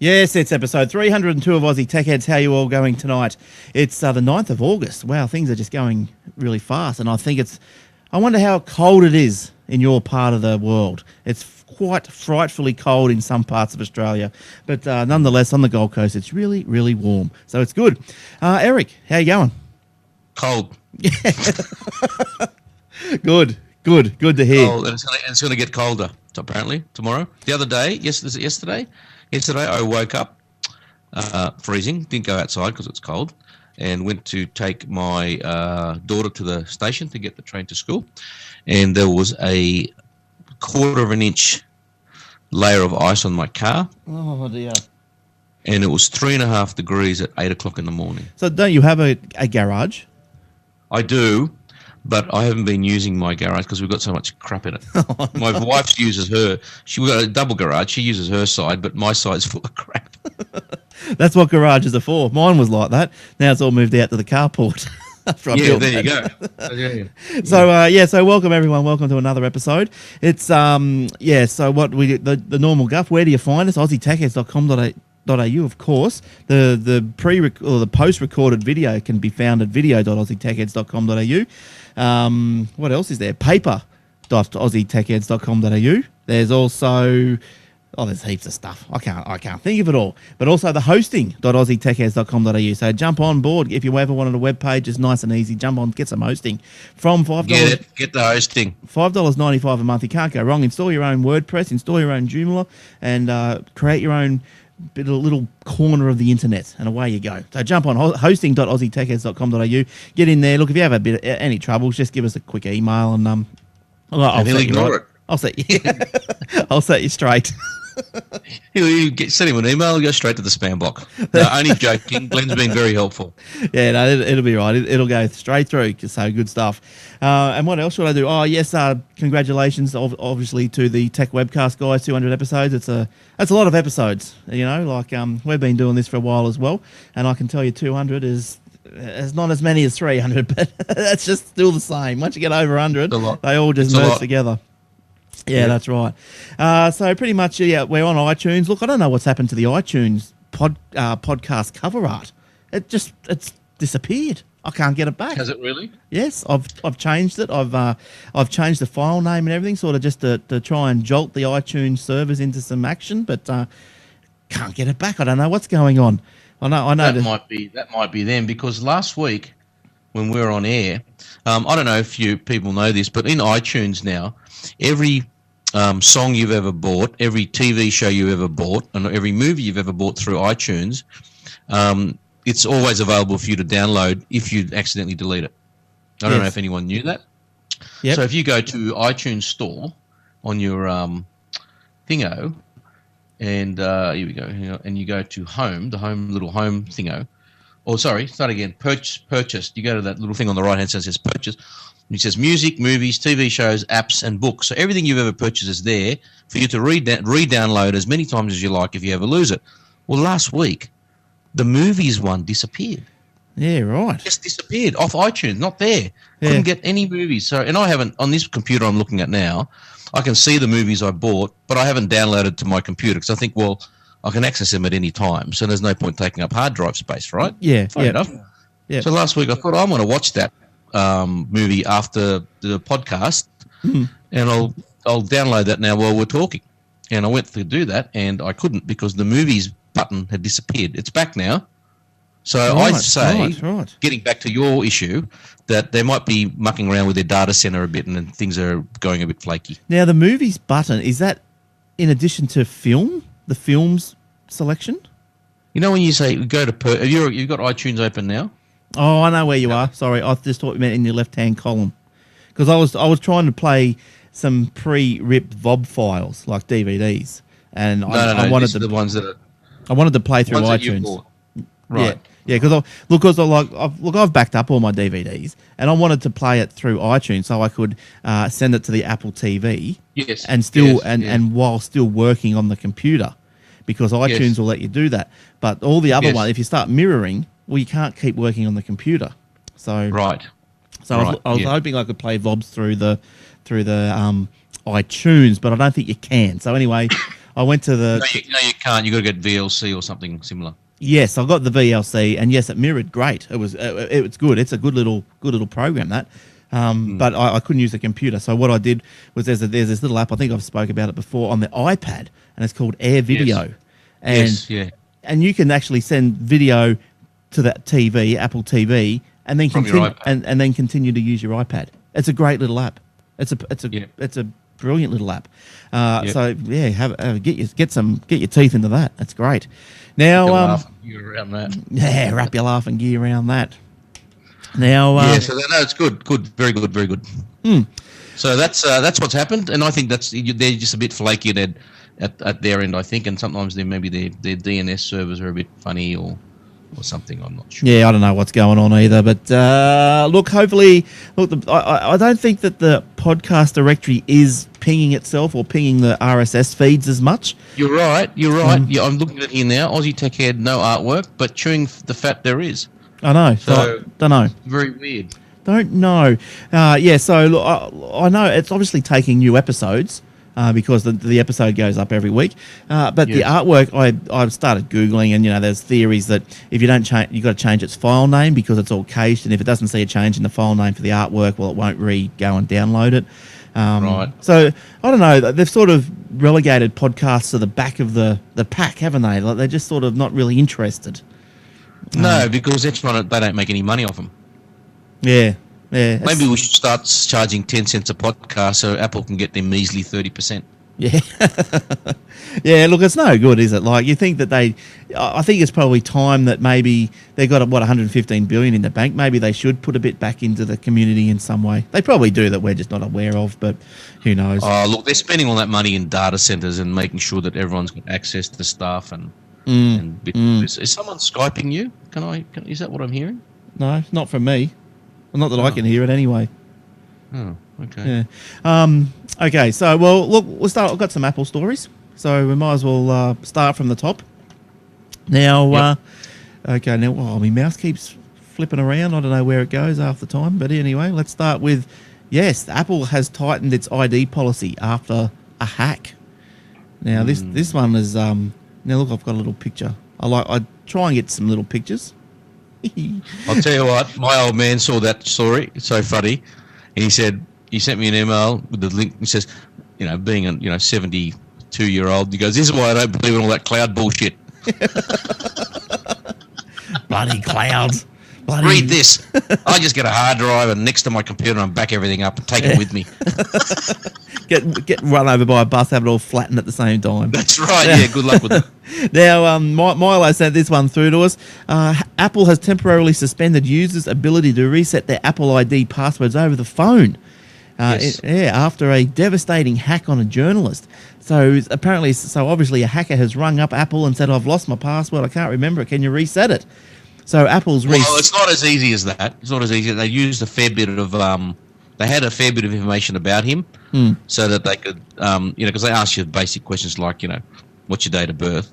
Yes, it's episode 302 of Aussie Tech Heads. How are you all going tonight? It's the 9th of August. Wow, things are just going really fast. And I wonder how cold it is in your part of the world. It's quite frightfully cold in some parts of Australia. But nonetheless, on the Gold Coast, it's really, really warm. So it's good. Eric, how you going? Cold. Good to hear. Cold, and it's going to get colder, apparently, tomorrow. The other day, yesterday I woke up freezing, didn't go outside because it's cold, and went to take my daughter to the station to get the train to school, and there was a quarter of an inch layer of ice on my car. Oh, dear. And it was 3.5 degrees at 8 o'clock in the morning. So don't you have a garage? I do, but I haven't been using my garage because we've got so much crap in it. Oh, my wife uses her. We've got a double garage. She uses her side, but my side's full of crap. That's what garages are for. Mine was like that. Now it's all moved out to the carport. Yeah, there you go. So welcome everyone. Welcome to another episode. It's so what we the normal guff. Where do you find us? AussieTechheads.com.au, of course. The post-recorded video can be found at video.aussietechheads.com.au. What else is there? Paper.aussietechheads.com.au. There's also there's heaps of stuff. I can't think of it all. But also the hosting.aussietechheads.com.au. So jump on board if you ever wanted a web page. It's nice and easy. Jump on, get some hosting from $5. Get the hosting. $5.95 a month. You can't go wrong. Install your own WordPress, install your own Joomla, and create your own little corner of the internet, and away you go. So jump on hosting.aussietechheads.com.au. Get in there. Look, if you have any troubles, just give us a quick email, and I'll set you straight. Send him an email, go straight to the spam block. No, only joking. Glenn's been very helpful. Yeah, no, it'll be right. It'll go straight through. So good stuff. And what else should I do? Oh, yes, congratulations, obviously, to the Tech Webcast guys. 200 episodes. That's a lot of episodes. We've been doing this for a while as well, and I can tell you 200 is not as many as 300, but that's just still the same. Once you get over 100, they all just merge together. Yeah, that's right. So pretty much, we're on iTunes. Look, I don't know what's happened to the iTunes podcast cover art. It's disappeared. I can't get it back. Has it really? Yes, I've changed it. I've changed the file name and everything, sort of just to try and jolt the iTunes servers into some action, but can't get it back. I don't know what's going on. I know that might be them, because last week when we were on air, I don't know if you people know this, but in iTunes now, every song you've ever bought, every TV show you ever bought, and every movie you've ever bought through iTunes, it's always available for you to download if you accidentally delete it. I don't know if anyone knew that. Yep. So if you go to iTunes Store on your thingo, and here we go, and you go to Home, the little home thingo. Oh, sorry, start again. Purchase. You go to that little thing on the right hand side that says Purchase. It says music, movies, TV shows, apps, and books. So everything you've ever purchased is there for you to re-download as many times as you like if you ever lose it. Well, last week, the movies one disappeared. Yeah, right. Just disappeared off iTunes, not there. Yeah. Couldn't get any movies. So, and I haven't, on this computer I'm looking at now, I can see the movies I bought, but I haven't downloaded to my computer because I think, well, I can access them at any time. So there's no point taking up hard drive space, right? Yeah. Fair enough. Yeah. So last week I thought I want to watch that movie after the podcast, and I'll download that now while we're talking. And I went to do that, and I couldn't because the movies button had disappeared. It's back now. So I'd say, getting back to your issue, that they might be mucking around with their data center a bit, and things are going a bit flaky. Now, the movies button, is that in addition to the films selection? You know when you say go to you've got iTunes open now? Oh, I know where you are. Sorry, I just thought you meant in your left-hand column, because I was trying to play some pre-ripped VOB files like DVDs, and I wanted the ones that I wanted to play through iTunes. Right. Yeah, because I've backed up all my DVDs, and I wanted to play it through iTunes so I could send it to the Apple TV. Yes. And while still working on the computer, because iTunes will let you do that. But all the other ones, if you start mirroring, well, you can't keep working on the computer. So right. So I was hoping I could play VOBs through the iTunes, but I don't think you can. So anyway, I went to the. No, you can't. You got to get VLC or something similar. Yes, I got the VLC, and yes, it mirrored great. It was good. It's a good little program that. But I couldn't use the computer. So what I did was there's this little app. I think I've spoke about it before on the iPad, and it's called Air Video. Yes. And and you can actually send video to that TV, Apple TV, and then continue and then continue to use your iPad. It's a great little app. It's a brilliant little app. So yeah, get your teeth into that. That's great. Now, laugh and gear around that. Yeah, wrap your laughing gear around that. Now, so it's good, very good. So that's what's happened, and I think they're just a bit flaky at their end, I think, and sometimes maybe their DNS servers are a bit funny or something. I'm not sure. Yeah, I don't know what's going on either, but hopefully, I don't think that the podcast directory is pinging itself or pinging the RSS feeds as much. You're right. Yeah, I'm looking at it here now. Aussie Tech Head, no artwork, but chewing the fat there is. I know. So don't know. Very weird. Don't know. So look, I know it's obviously taking new episodes because the episode goes up every week. But the artwork, I started Googling, and there's theories that if you don't change, you've got to change its file name because it's all cached, and if it doesn't see a change in the file name for the artwork, well, it won't go and download it. Right. So I don't know. They've sort of relegated podcasts to the back of the pack, haven't they? Like they're just sort of not really interested. No, because they don't make any money off them. Yeah. Maybe we should start charging 10 cents a podcast so Apple can get their measly 30%. Yeah. Yeah, look, it's no good, is it? Like, you think that I think it's probably time that maybe they got, 115 billion in the bank. Maybe they should put a bit back into the community in some way. They probably do that we're just not aware of, but who knows? Oh, look, they're spending all that money in data centers and making sure that everyone's got access to stuff Is someone Skyping you? Is that what I'm hearing? No, not from me. Well, not that I can hear it anyway. Oh, okay. Yeah. Okay, so, well, look, we'll start. I've got some Apple stories, so we might as well start from the top. Now, okay, now, my mouse keeps flipping around. I don't know where it goes half the time, but anyway, let's start with, yes, Apple has tightened its ID policy after a hack. Now, this one is, now look, I've got a little picture. I try and get some little pictures. I'll tell you what, my old man saw that story. It's so funny. And he said, he sent me an email with the link. He says, being a 72-year-old, he goes, this is why I don't believe in all that cloud bullshit. Bloody clouds. Read this. I just get a hard drive and next to my computer and back everything up and take it with me. Get run over by a bus, have it all flattened at the same time. That's right. Yeah, good luck with it. Now, Milo sent this one through to us. Apple has temporarily suspended users' ability to reset their Apple ID passwords over the phone. Yes. After a devastating hack on a journalist. So obviously a hacker has rung up Apple and said, I've lost my password, I can't remember it, can you reset it? So Apple's well, it's not as easy as that. It's not as easy. They used a fair bit of they had a fair bit of information about him, so that they could because they ask you basic questions like what's your date of birth,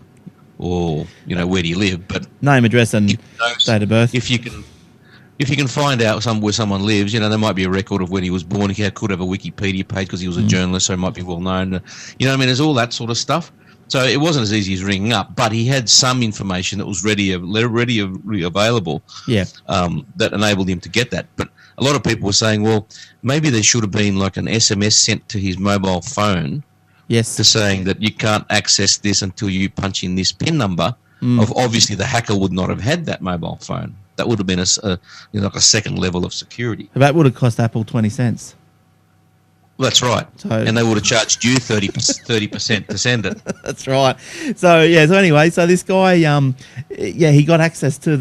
or where do you live, but name, address, and date of birth. If you can find out where someone lives, there might be a record of when he was born. He could have a Wikipedia page because he was a journalist, so he might be well known. There's all that sort of stuff. So it wasn't as easy as ringing up, but he had some information that was ready available. Yeah. That enabled him to get that. But a lot of people were saying, well, maybe there should have been like an SMS sent to his mobile phone. Yes. To saying that you can't access this until you punch in this PIN number. Obviously, the hacker would not have had that mobile phone. That would have been like a second level of security. That would have cost Apple 20 cents. That's right. And they would have charged you 30% to send it. That's right. So anyway, this guy, he got access to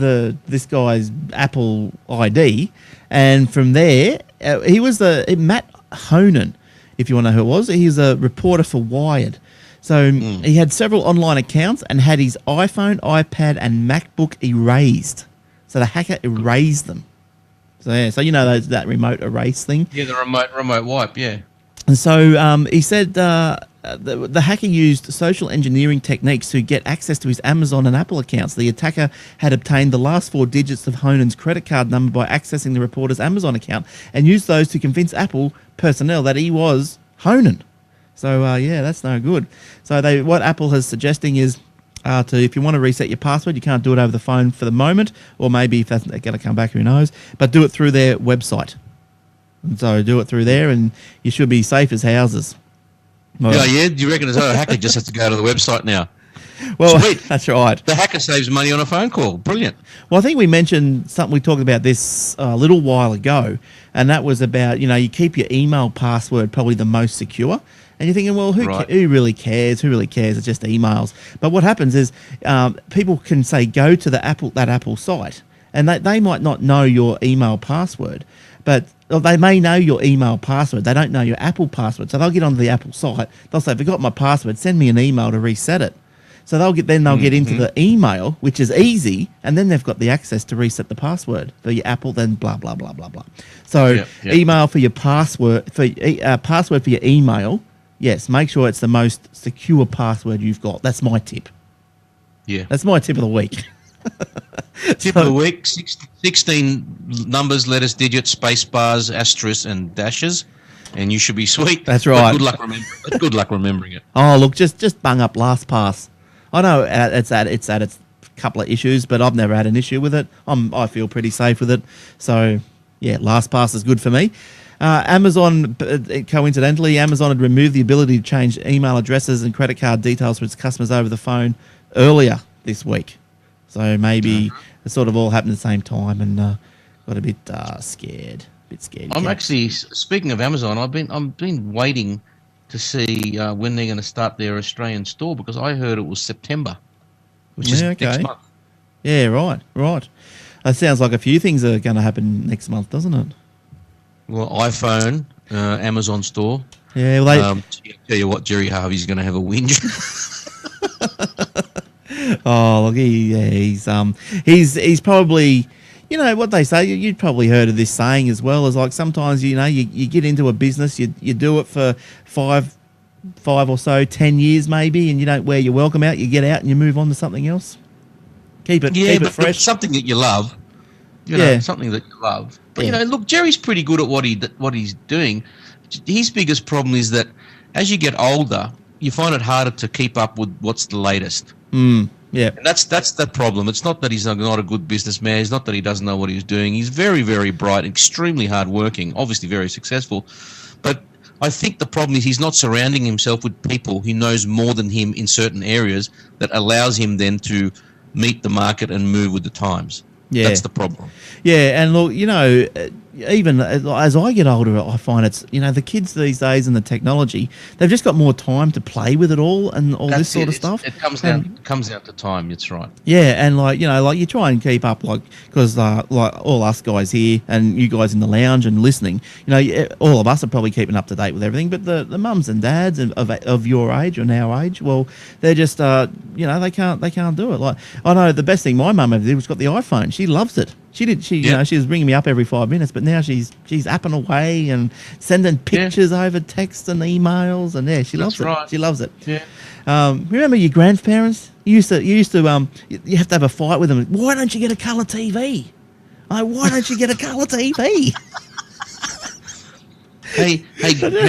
this guy's Apple ID, and from there, he was Matt Honan, if you want to know who it was. He's a reporter for Wired. So he had several online accounts and had his iPhone, iPad, and MacBook erased. So the hacker erased them. So that remote erase thing. Yeah, the remote wipe. Yeah. And so he said the hacker used social engineering techniques to get access to his Amazon and Apple accounts. The attacker had obtained the last 4 digits of Honan's credit card number by accessing the reporter's Amazon account and used those to convince Apple personnel that he was Honan. So yeah, that's no good. So what Apple is suggesting is if you want to reset your password, you can't do it over the phone for the moment, or maybe if that's going to come back, who knows? But do it through their website. And so do it through there, and you should be safe as houses. Well, Yeah. Do you reckon a hacker just has to go to the website now? Well, Sweet. that's right. The hacker saves money on a phone call. Brilliant. Well, I think we mentioned something. We talked about this a little while ago, and that was about you keep your email password probably the most secure. And you're thinking, well, who really cares? Who really cares? It's just emails. But what happens is people can say go to that Apple site, and they might not know your email password, but they may know your email password. They don't know your Apple password, so they'll get onto the Apple site. They'll say, "Forgot my password. Send me an email to reset it." So they'll get into the email, which is easy, and then they've got the access to reset the password for your Apple. Then blah blah blah blah blah. So email for your password password for your email. Yes, make sure it's the most secure password you've got. That's my tip. Yeah. That's my tip of the week. Tip of the week, 16 numbers, letters, digits, space bars, asterisks, and dashes, and you should be sweet. That's right. But good luck remembering it. Oh, look, just bung up LastPass. I know it's had its couple of issues, but I've never had an issue with it. I feel pretty safe with it. So, yeah, LastPass is good for me. Amazon, coincidentally, Amazon had removed the ability to change email addresses and credit card details for its customers over the phone earlier this week. So maybe it sort of all happened at the same time, and got a bit scared. I'm actually, speaking of Amazon, I've been waiting to see when they're going to start their Australian store, because I heard it was September, which is next month. Yeah, right. It sounds like a few things are going to happen next month, doesn't it? Well, iPhone, Amazon store. Yeah, well, tell you what, Jerry Harvey's going to have a whinge. Oh, look, he's probably, what they say. You'd probably heard of this saying as well. Is like sometimes you get into a business, you do it for five or so, 10 years maybe, and you don't wear your welcome out. You get out and you move on to something else. Keep it fresh. Something that you love. Something that you love. But look, Jerry's pretty good at what he's doing. His biggest problem is that as you get older, you find it harder to keep up with what's the latest. Yeah, and that's the problem. It's not that he's not a good businessman. It's not that he doesn't know what he's doing. He's very, very bright, extremely hardworking, obviously very successful. But I think the problem is he's not surrounding himself with people who knows more than him in certain areas that allows him then to meet the market and move with the times. Yeah. That's the problem. Yeah, and look, even as I get older, I find it's, the kids these days and the technology, they've just got more time to play with it all and all this sort of stuff. It comes down to time, that's right. Yeah, and like you try and keep up, because like all us guys here and you guys in the lounge and listening, all of us are probably keeping up to date with everything, but the mums and dads of your age or our age, well, they're just, they can't do it. Like, I know the best thing my mum ever did was got the iPhone. She loves it. She was bringing me up every 5 minutes, but now she's apping away and sending pictures over text and emails, and she loves it. She loves it. Yeah. Remember your grandparents? You used to you have to have a fight with them. Why don't you get a colour TV? Why don't you get a colour TV? Hey,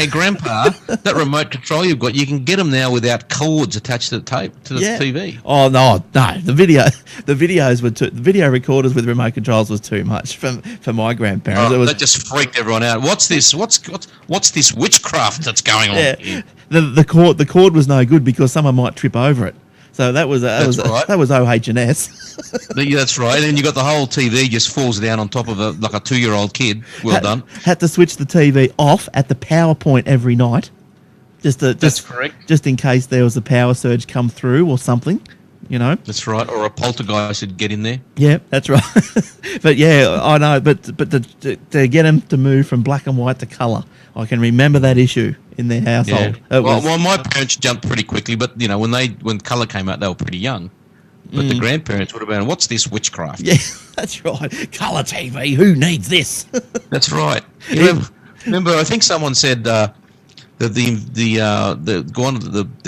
Grandpa, that remote control you've got, you can get them now without cords attached to the TV. Oh no, the videos were the video recorders with remote controls was too much for my grandparents. That just freaked everyone out. What's this? What's this witchcraft that's going on here? The cord was no good because someone might trip over it. So that was OH&S. Yeah, that's right. And you got the whole TV just falls down on top of a 2-year-old kid. Done. Had to switch the TV off at the power point every night. That's correct. Just in case there was a power surge come through or something. That's right. Or a poltergeist would get in there. Yeah, that's right. But yeah, I know. But to get them to move from black and white to colour, I can remember that issue in their household. Yeah. Well, my parents jumped pretty quickly, but when colour came out, they were pretty young. But the grandparents would have been, what's this witchcraft? Yeah, that's right. Colour TV, who needs this? That's right. Remember, I think someone said that the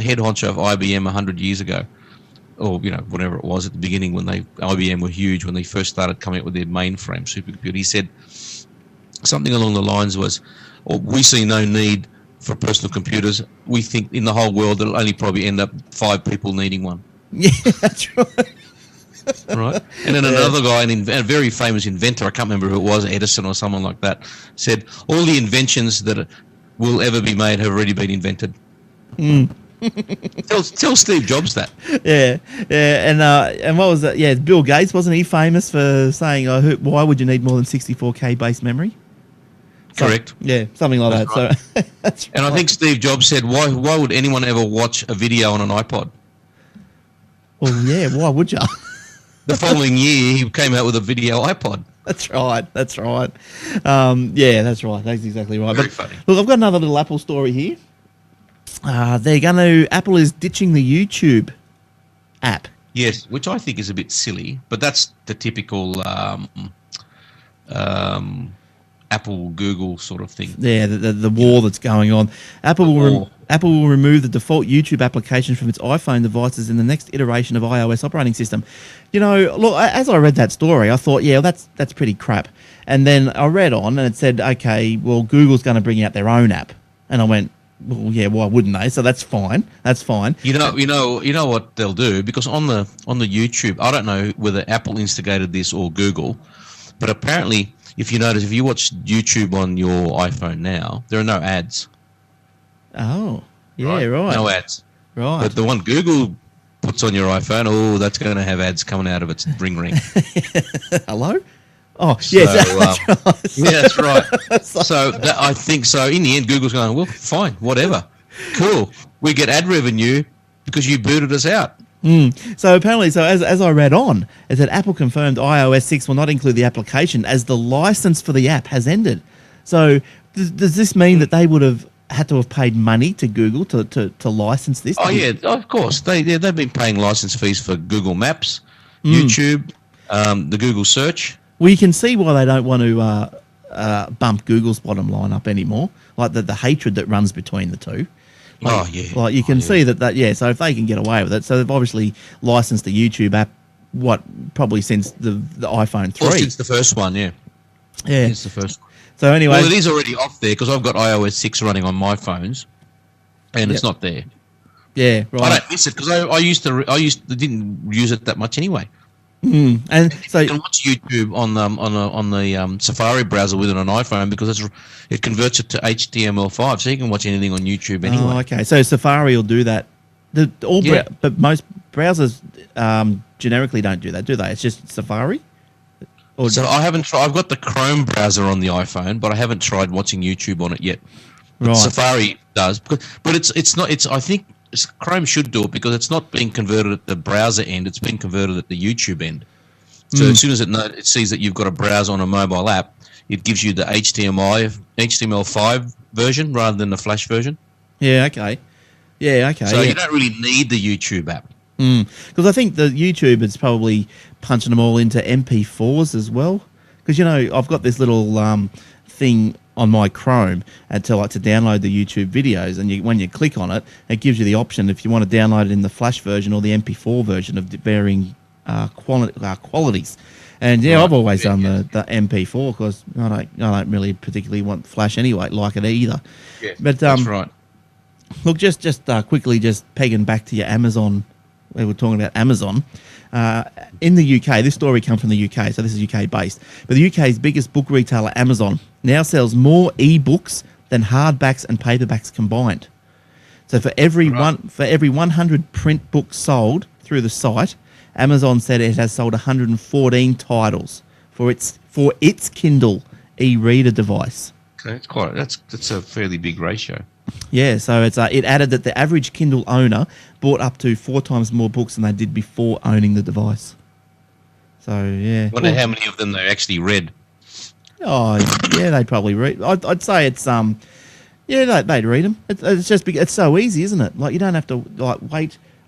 head honcho of IBM 100 years ago, or whatever it was at the beginning when IBM were huge, when they first started coming up with their mainframe supercomputer, he said something along the lines was, we see no need for personal computers. We think in the whole world it'll only probably end up 5 people needing one. Yeah, that's right. Right. And then another guy, a very famous inventor, I can't remember who it was, Edison or someone like that, said all the inventions that will ever be made have already been invented. Tell Steve Jobs that. Yeah, and what was that? Yeah, Bill Gates, wasn't he famous for saying, why would you need more than 64K base memory? Correct. Yeah, something like That's that. right. So that's right. And I think Steve Jobs said, why would anyone ever watch a video on an iPod? Well, yeah, why would you? The following year, he came out with a video iPod. That's right. Yeah, that's right. That's exactly right. Very funny. Look, I've got another little Apple story here. Apple is ditching the YouTube app. Yes, which I think is a bit silly, but that's the typical Apple Google sort of thing. Yeah, the war that's going on. Apple will remove the default YouTube application from its iPhone devices in the next iteration of iOS operating system. You know, look, as I read that story, I thought, yeah, that's pretty crap. And then I read on, and it said, okay, well, Google's going to bring out their own app, and I went, well, yeah, why wouldn't they? So that's fine. That's fine. You know what they'll do, because on the YouTube, I don't know whether Apple instigated this or Google, but apparently, if you notice, if you watch YouTube on your iPhone now, there are no ads. Oh, yeah, right. No ads. Right. But the one Google puts on your iPhone, that's going to have ads coming out of its ring. Hello? Oh, yes. Yeah, that's right. I think so. In the end, Google's going, well, fine, whatever. Cool. We get ad revenue because you booted us out. So apparently, as I read on, it said Apple confirmed iOS 6 will not include the application as the license for the app has ended. So does this mean that they would have had to have paid money to Google to license this? Oh, yeah, of course. They've been paying license fees for Google Maps, YouTube, the Google search. Well, you can see why they don't want to bump Google's bottom line up anymore, like the hatred that runs between the two. Like you can see that. So if they can get away with it, so they've obviously licensed the YouTube app. Probably since the iPhone 3. Well, since the first one, yeah. Since the first one. So anyway, well, it is already off there because I've got iOS 6 running on my phones, and it's not there. Yeah, right. I don't miss it because I didn't use it that much anyway. And so you can watch YouTube on the Safari browser within an iPhone because it converts it to HTML5, so you can watch anything on YouTube anyway. Oh, okay. So Safari will do that. But most browsers generically don't do that, do they? It's just Safari. So I haven't tried. I've got the Chrome browser on the iPhone, but I haven't tried watching YouTube on it yet. Right. Safari does, but it's not. I think Chrome should do it because it's not being converted at the browser end; it's being converted at the YouTube end. So as soon as it sees that you've got a browser on a mobile app, it gives you the HTML5 version rather than the Flash version. Yeah. Okay. Yeah. Okay. So you don't really need the YouTube app. Because I think the YouTube is probably punching them all into MP4s as well. Because I've got this little thing on my Chrome to download the YouTube videos, and when you click on it, it gives you the option if you want to download it in the Flash version or the MP4 version of varying qualities. And I've always done the MP4 because I don't really particularly want Flash anyway, like it either. Yeah, but that's right. Look, just quickly, just pegging back to your Amazon. We were talking about Amazon. In the UK, this story comes from the UK, so this is UK based. But the UK's biggest book retailer, Amazon, now sells more ebooks than hardbacks and paperbacks combined. So for every 100 print books sold through the site, Amazon said it has sold 114 titles for its Kindle e-reader device. Okay, that's a fairly big ratio. Yeah, so it added that the average Kindle owner bought up to 4 times more books than they did before owning the device. So, yeah. I wonder how many of them they actually read. Oh, yeah, they'd probably read. I'd say it's, they'd read them. It's just, it's so easy, isn't it? Like, you don't have to,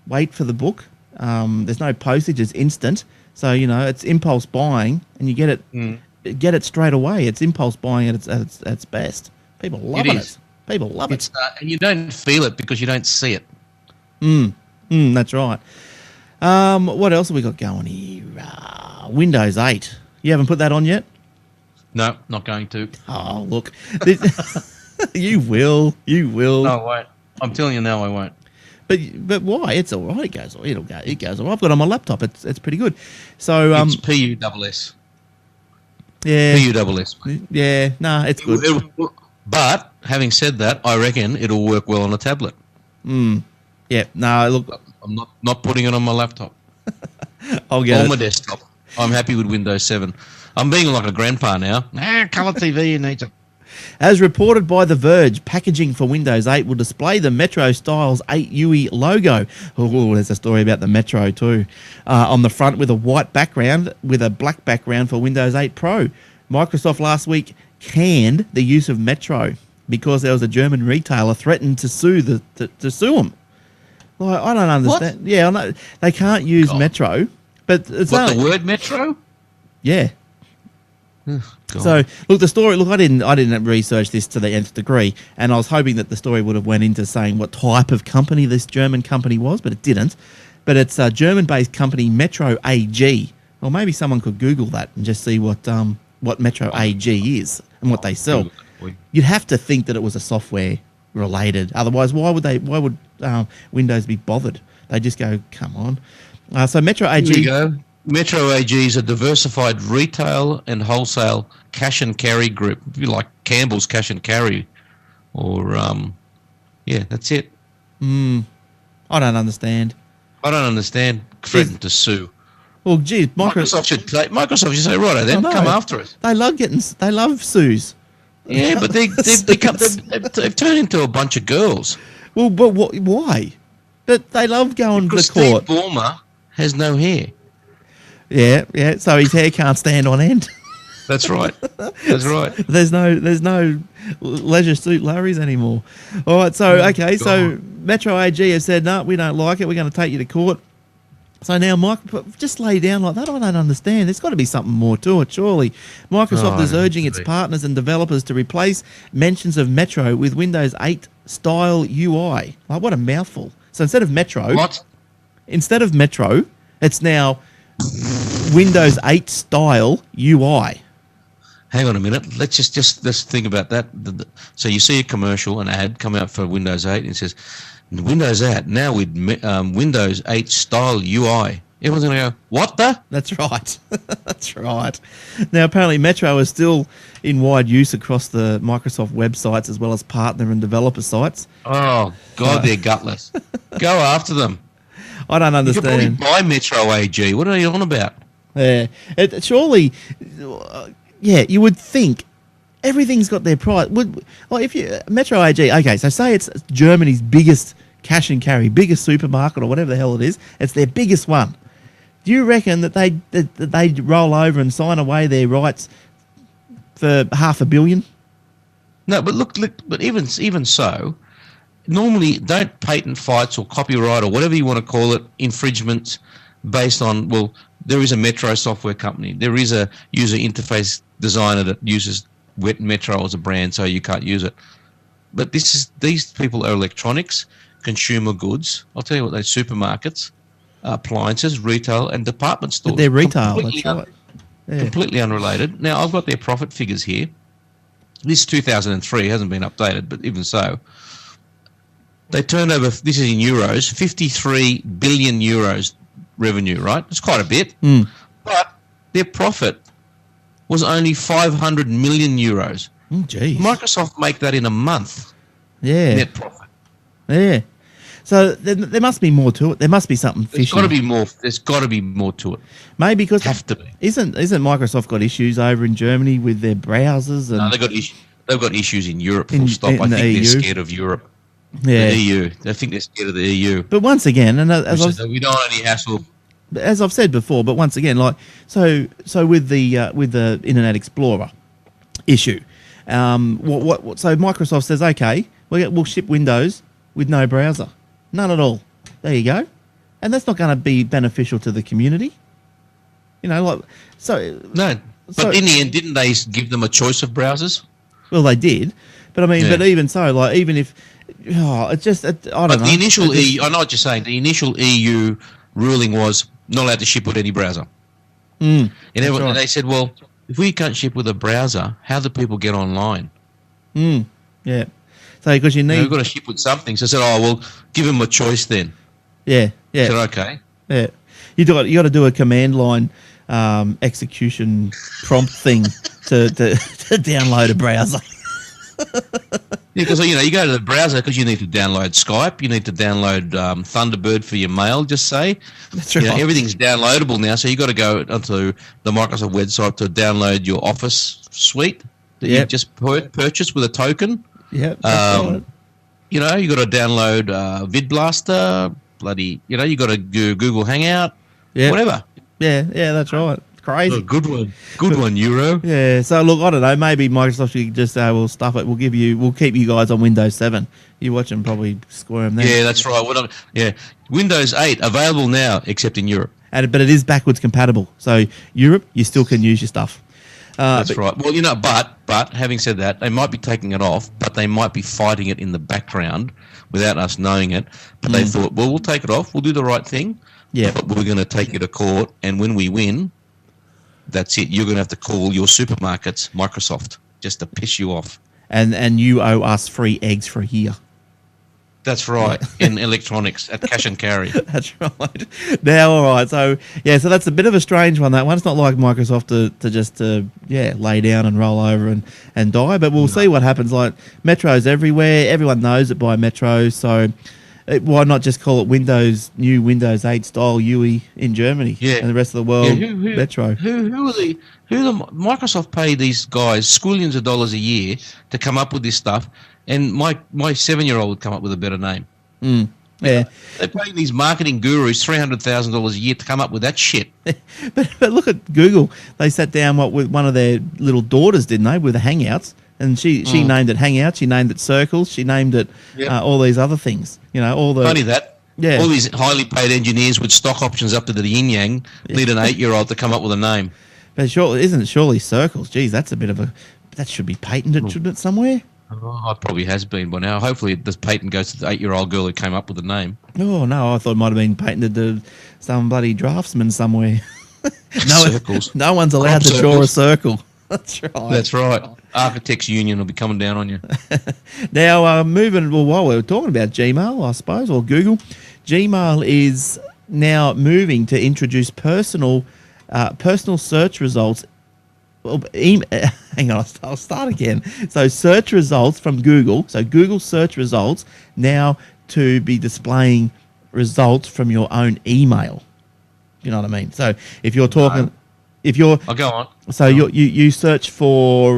wait for the book. There's no postage, it's instant. So, it's impulse buying, and you get it straight away. It's impulse buying at its best. People love it. People love it. And you don't feel it because you don't see it. That's right. What else have we got going here? Windows 8. You haven't put that on yet? No, not going to. Oh, look. You will. No, I won't. I'm telling you now, I won't. But why? It's all right. It goes all right. I've got it on my laptop. It's pretty good. So It's PUSS. yeah, PUSS. yeah. Nah, it's good. But having said that, I reckon it'll work well on a tablet. Yeah. No, look, I'm not putting it on my laptop I'll get or it. my desktop. I'm happy with Windows 7. I'm being like a grandpa now. Colour TV needs it. As reported by The Verge, packaging for Windows 8 will display the Metro Styles 8 UE logo. Oh, there's a story about the Metro too. On the front with a white background with a black background for Windows 8 Pro. Microsoft last week canned the use of Metro because there was a German retailer threatened to sue them. Like, I don't understand. What? Yeah, I know they can't use Metro, but it's the word Metro? Yeah. God. So look, the story. Look, I didn't research this to the nth degree, and I was hoping that the story would have went into saying what type of company this German company was, but it didn't. But it's a German-based company, Metro AG. Or maybe someone could Google that and just see what Metro AG is and what they sell. You'd have to think that it was a software related. Otherwise, why would Windows be bothered? They just go, come on. So Metro AG. Here we go. Metro AG is a diversified retail and wholesale cash and carry group. If you like Campbell's Cash and Carry, or yeah, that's it. I don't understand. Threatened to sue. Well, gee, Microsoft should say, righto then, come after us. They love sues. Yeah, but they've turned into a bunch of girls. Well, but why? But they love going to the court. Steve Ballmer has no hair. Yeah. So his hair can't stand on end. That's right. There's no leisure suit Larrys anymore. All right. So okay. So Metro AG has said no, we don't like it. We're going to take you to court. So now, just lay down like that. I don't understand. There's got to be something more to it, surely. Microsoft is urging its partners and developers to replace mentions of Metro with Windows 8 style UI. Like, what a mouthful. So instead of Metro, it's now Windows 8 style UI. Hang on a minute. Let's just think about that. So you see a commercial, an ad come out for Windows 8, and it says, Windows 8 now with Windows 8 style UI. Everyone's going to go, what the? That's right. That's right. Now, apparently Metro is still in wide use across the Microsoft websites as well as partner and developer sites. Oh, God, they're gutless. Go after them. I don't understand. You could probably buy Metro AG. What are you on about? Yeah. Surely, you would think everything's got their price. Metro AG, okay, so say it's Germany's biggest cash and carry, biggest supermarket or whatever the hell it is. It's their biggest one. Do you reckon that they'd roll over and sign away their rights for $500 million? No, but look, but even so, normally don't patent fights or copyright or whatever you want to call it infringements based on, well, there is a Metro software company. There is a user interface designer that uses Metro as a brand, so you can't use it. But these people are electronics, consumer goods. I'll tell you what, they're supermarkets, appliances, retail, and department stores. But they're retail, that's right. Yeah. Completely unrelated. Now, I've got their profit figures here. This is 2003, hasn't been updated, but even so, they turned over, this is in euros, 53 billion euros revenue, right? It's quite a bit. But their profit was only 500 million euros. Oh, geez. Microsoft make that in a month. Yeah. Net profit. Yeah. So there must be more to it. There must be something fishy. There's got to be more. There's got to be more to it. Maybe because have to be. Isn't Microsoft got issues over in Germany with their browsers? And no, they've got issues in Europe. Full stop. I think they're scared of Europe. Yeah. The EU. I think they're scared of the EU. But once again, and we don't want any hassle. As I've said before, but once again, like so with the Internet Explorer issue, so Microsoft says, okay, we'll ship Windows with no browser, none at all. There you go, and that's not going to be beneficial to the community. No. But in the end, didn't they give them a choice of browsers? Well, they did, but I mean, but even so, like even if, it's just I don't know. But the initial EU, I know what you're saying. The initial EU ruling was not allowed to ship with any browser. And they said, well, if we can't ship with a browser, how do people get online? Yeah. So because you need, We've got to ship with something. So I said, oh, well, give him a choice then. yeah, yeah, I said, okay. yeah. You got to do a command line execution prompt thing to download a browser. Yeah, because you go to the browser because you need to download Skype, you need to download Thunderbird for your mail. Just say, That's right. everything's downloadable now. So you got to go onto the Microsoft website to download your Office suite that you've just purchased with a token. Yeah, that's right. You got to download VidBlaster. Bloody, you got to do Google Hangout. Yeah, whatever. Yeah, that's right. Crazy. Oh, good one, Euro. Yeah. So look, I don't know. Maybe Microsoft should just say, "We'll stuff it. We'll keep you guys on Windows 7. You watch them probably squirm there." Yeah, that's right. Windows 8 available now, except in Europe. But it is backwards compatible. So Europe, you still can use your stuff. That's right. Well, but having said that, they might be taking it off, but they might be fighting it in the background without us knowing it. But they thought, well, we'll take it off. We'll do the right thing. Yeah. But we're going to take you to court, and when we win, that's it. You're going to have to call your supermarkets Microsoft just to piss you off. And you owe us free eggs for a year. That's right. In electronics at cash and carry. That's right. Now, all right. So that's a bit of a strange one. That one. It's not like Microsoft to just lay down and roll over and die. But we'll see what happens. Like Metro's everywhere. Everyone knows it by Metro. So why not just call it new Windows 8 style UI in Germany? Yeah. And the rest of the world, Metro. Who are the Microsoft pay these guys squillions of dollars a year to come up with this stuff, and my 7-year-old would come up with a better name. Yeah, they're paying these marketing gurus $300,000 a year to come up with that shit. but look at Google. They sat down with one of their little daughters, didn't they, with the Hangouts, and she named it Hangouts. She named it Circles. She named it all these other things. All the funny that. Yeah. All these highly paid engineers with stock options up to the yin yang need an 8-year-old to come up with a name. But surely Circles? Geez, that's a bit of that should be patented, shouldn't it, somewhere? Oh, it probably has been by now. Hopefully this patent goes to the 8-year-old girl who came up with the name. Oh, no, I thought it might have been patented to some bloody draftsman somewhere. Circles. No one's allowed to draw a circle. That's right. That's right. Architects Union will be coming down on you. Now, while we're talking about Gmail, I suppose, or Google, Gmail is now moving to introduce personal search results. Well, hang on, I'll start again. So search results from Google. So Google search results now to be displaying results from your own email. You know what I mean? So if you're talking, I'll go on. So you search for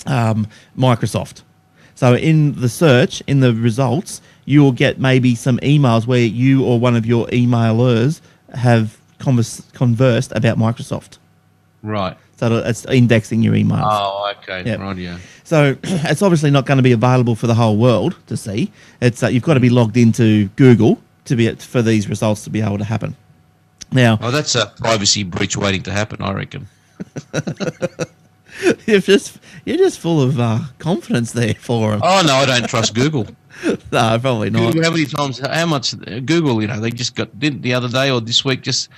Microsoft. So in the search, in the results, you will get maybe some emails where you or one of your emailers have conversed about Microsoft. Right. So it's indexing your emails. Oh, okay. Yep. Right, yeah. So it's obviously not going to be available for the whole world to see. It's you've got to be logged into Google for these results to be able to happen. Now, that's a privacy breach waiting to happen, I reckon. you're just full of confidence there for them. Oh no, I don't trust Google. No, probably not. Google, how much Google? They just did the other day or this week just.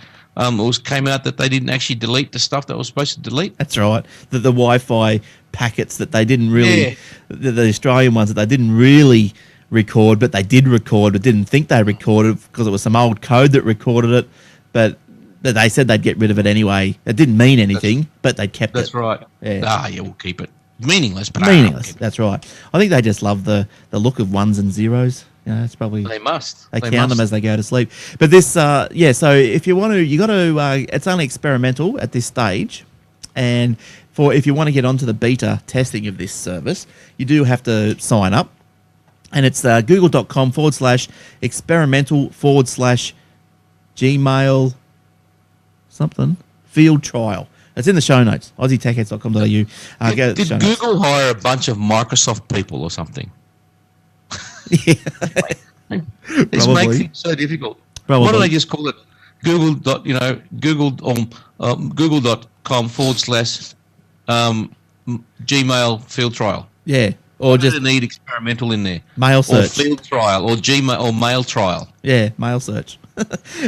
Came out that they didn't actually delete the stuff that was supposed to delete. That's right. The Wi-Fi packets that they didn't really, the Australian ones that they didn't really record, but they did record, but didn't think they recorded because it was some old code that recorded it. But they said they'd get rid of it anyway. It didn't mean anything, but they kept it. That's right. Yeah. We'll keep it. Meaningless, but meaningless. That's right. I think they just love the look of ones and zeros. It's probably they must. They count them as they go to sleep. But this, so if you want to, you got to. It's only experimental at this stage, and if you want to get onto the beta testing of this service, you do have to sign up, and it's google.com/experimental/Gmail something field trial. It's in the show notes. AussieTechHeads.com.au. Did Google hire a bunch of Microsoft people or something? Yeah. It's making things so difficult. Probably. Why don't they just call it Google.com/Gmail field trial? Yeah. Or just need experimental in there. Mail search. Or field trial or Gmail or mail trial. Yeah, mail search.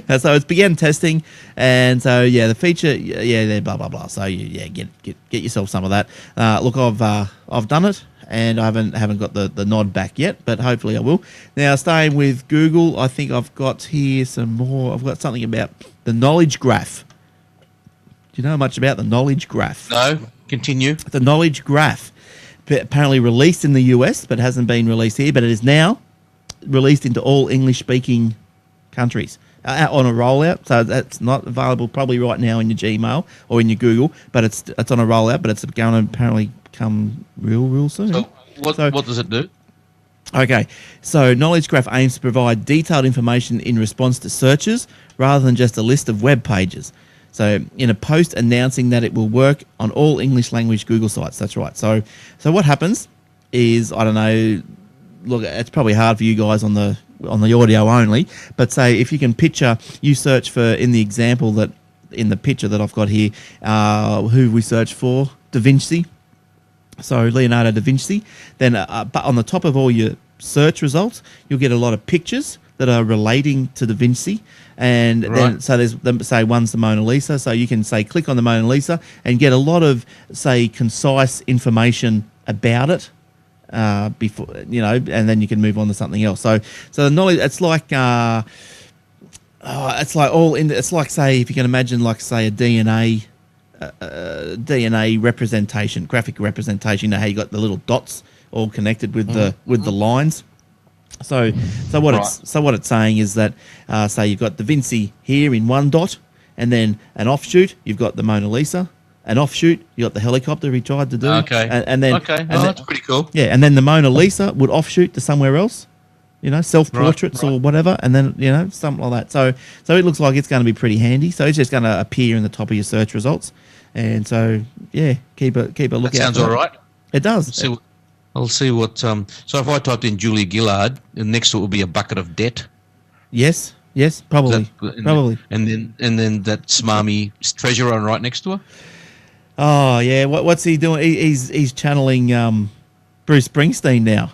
And so it's began testing, and so the feature, blah blah blah. So get yourself some of that. Look, I've done it, and I haven't got the nod back yet, but hopefully I will. Now, staying with Google, I think I've got here some more. I've got something about the knowledge graph. Do you know much about the knowledge graph? No, continue. The knowledge graph, apparently released in the US, but hasn't been released here. But it is now released into all English-speaking countries on a rollout. So that's not available probably right now in your Gmail or in your Google, but it's on a rollout. But it's going to apparently come real soon. So what does it do? Okay, so Knowledge Graph aims to provide detailed information in response to searches rather than just a list of web pages. So in a post announcing that it will work on all English language Google sites. That's right. So what happens is, I don't know, look, it's probably hard for you guys on the audio only, but say if you can picture, you search for, in the example that, in the picture that I've got here, who we search for, Da Vinci. So Leonardo da Vinci. Then but on the top of all your search results, you'll get a lot of pictures that are relating to Da Vinci. And then, so there's, say, one's the Mona Lisa. So you can, say, click on the Mona Lisa and get a lot of, say, concise information about it before, and then you can move on to something else. So the knowledge, it's like, it's like, say, if you can imagine, like, say, a DNA representation, graphic representation. How you got the little dots all connected with the lines. So what it's saying is that, say you've got Da Vinci here in one dot, and then an offshoot you've got the Mona Lisa, an offshoot you got the helicopter he tried to do. Okay. And then that's pretty cool. Yeah, and then the Mona Lisa would offshoot to somewhere else, self-portraits or whatever, and then something like that. So it looks like it's going to be pretty handy. So it's just going to appear in the top of your search results, and so keep a look out. That sounds all right. It does. I'll see what. So if I typed in Julia Gillard, next to it will be a bucket of debt. Yes, probably. And then that smarmy treasure on right next to her. Oh yeah, what's he doing? He's channeling Bruce Springsteen now.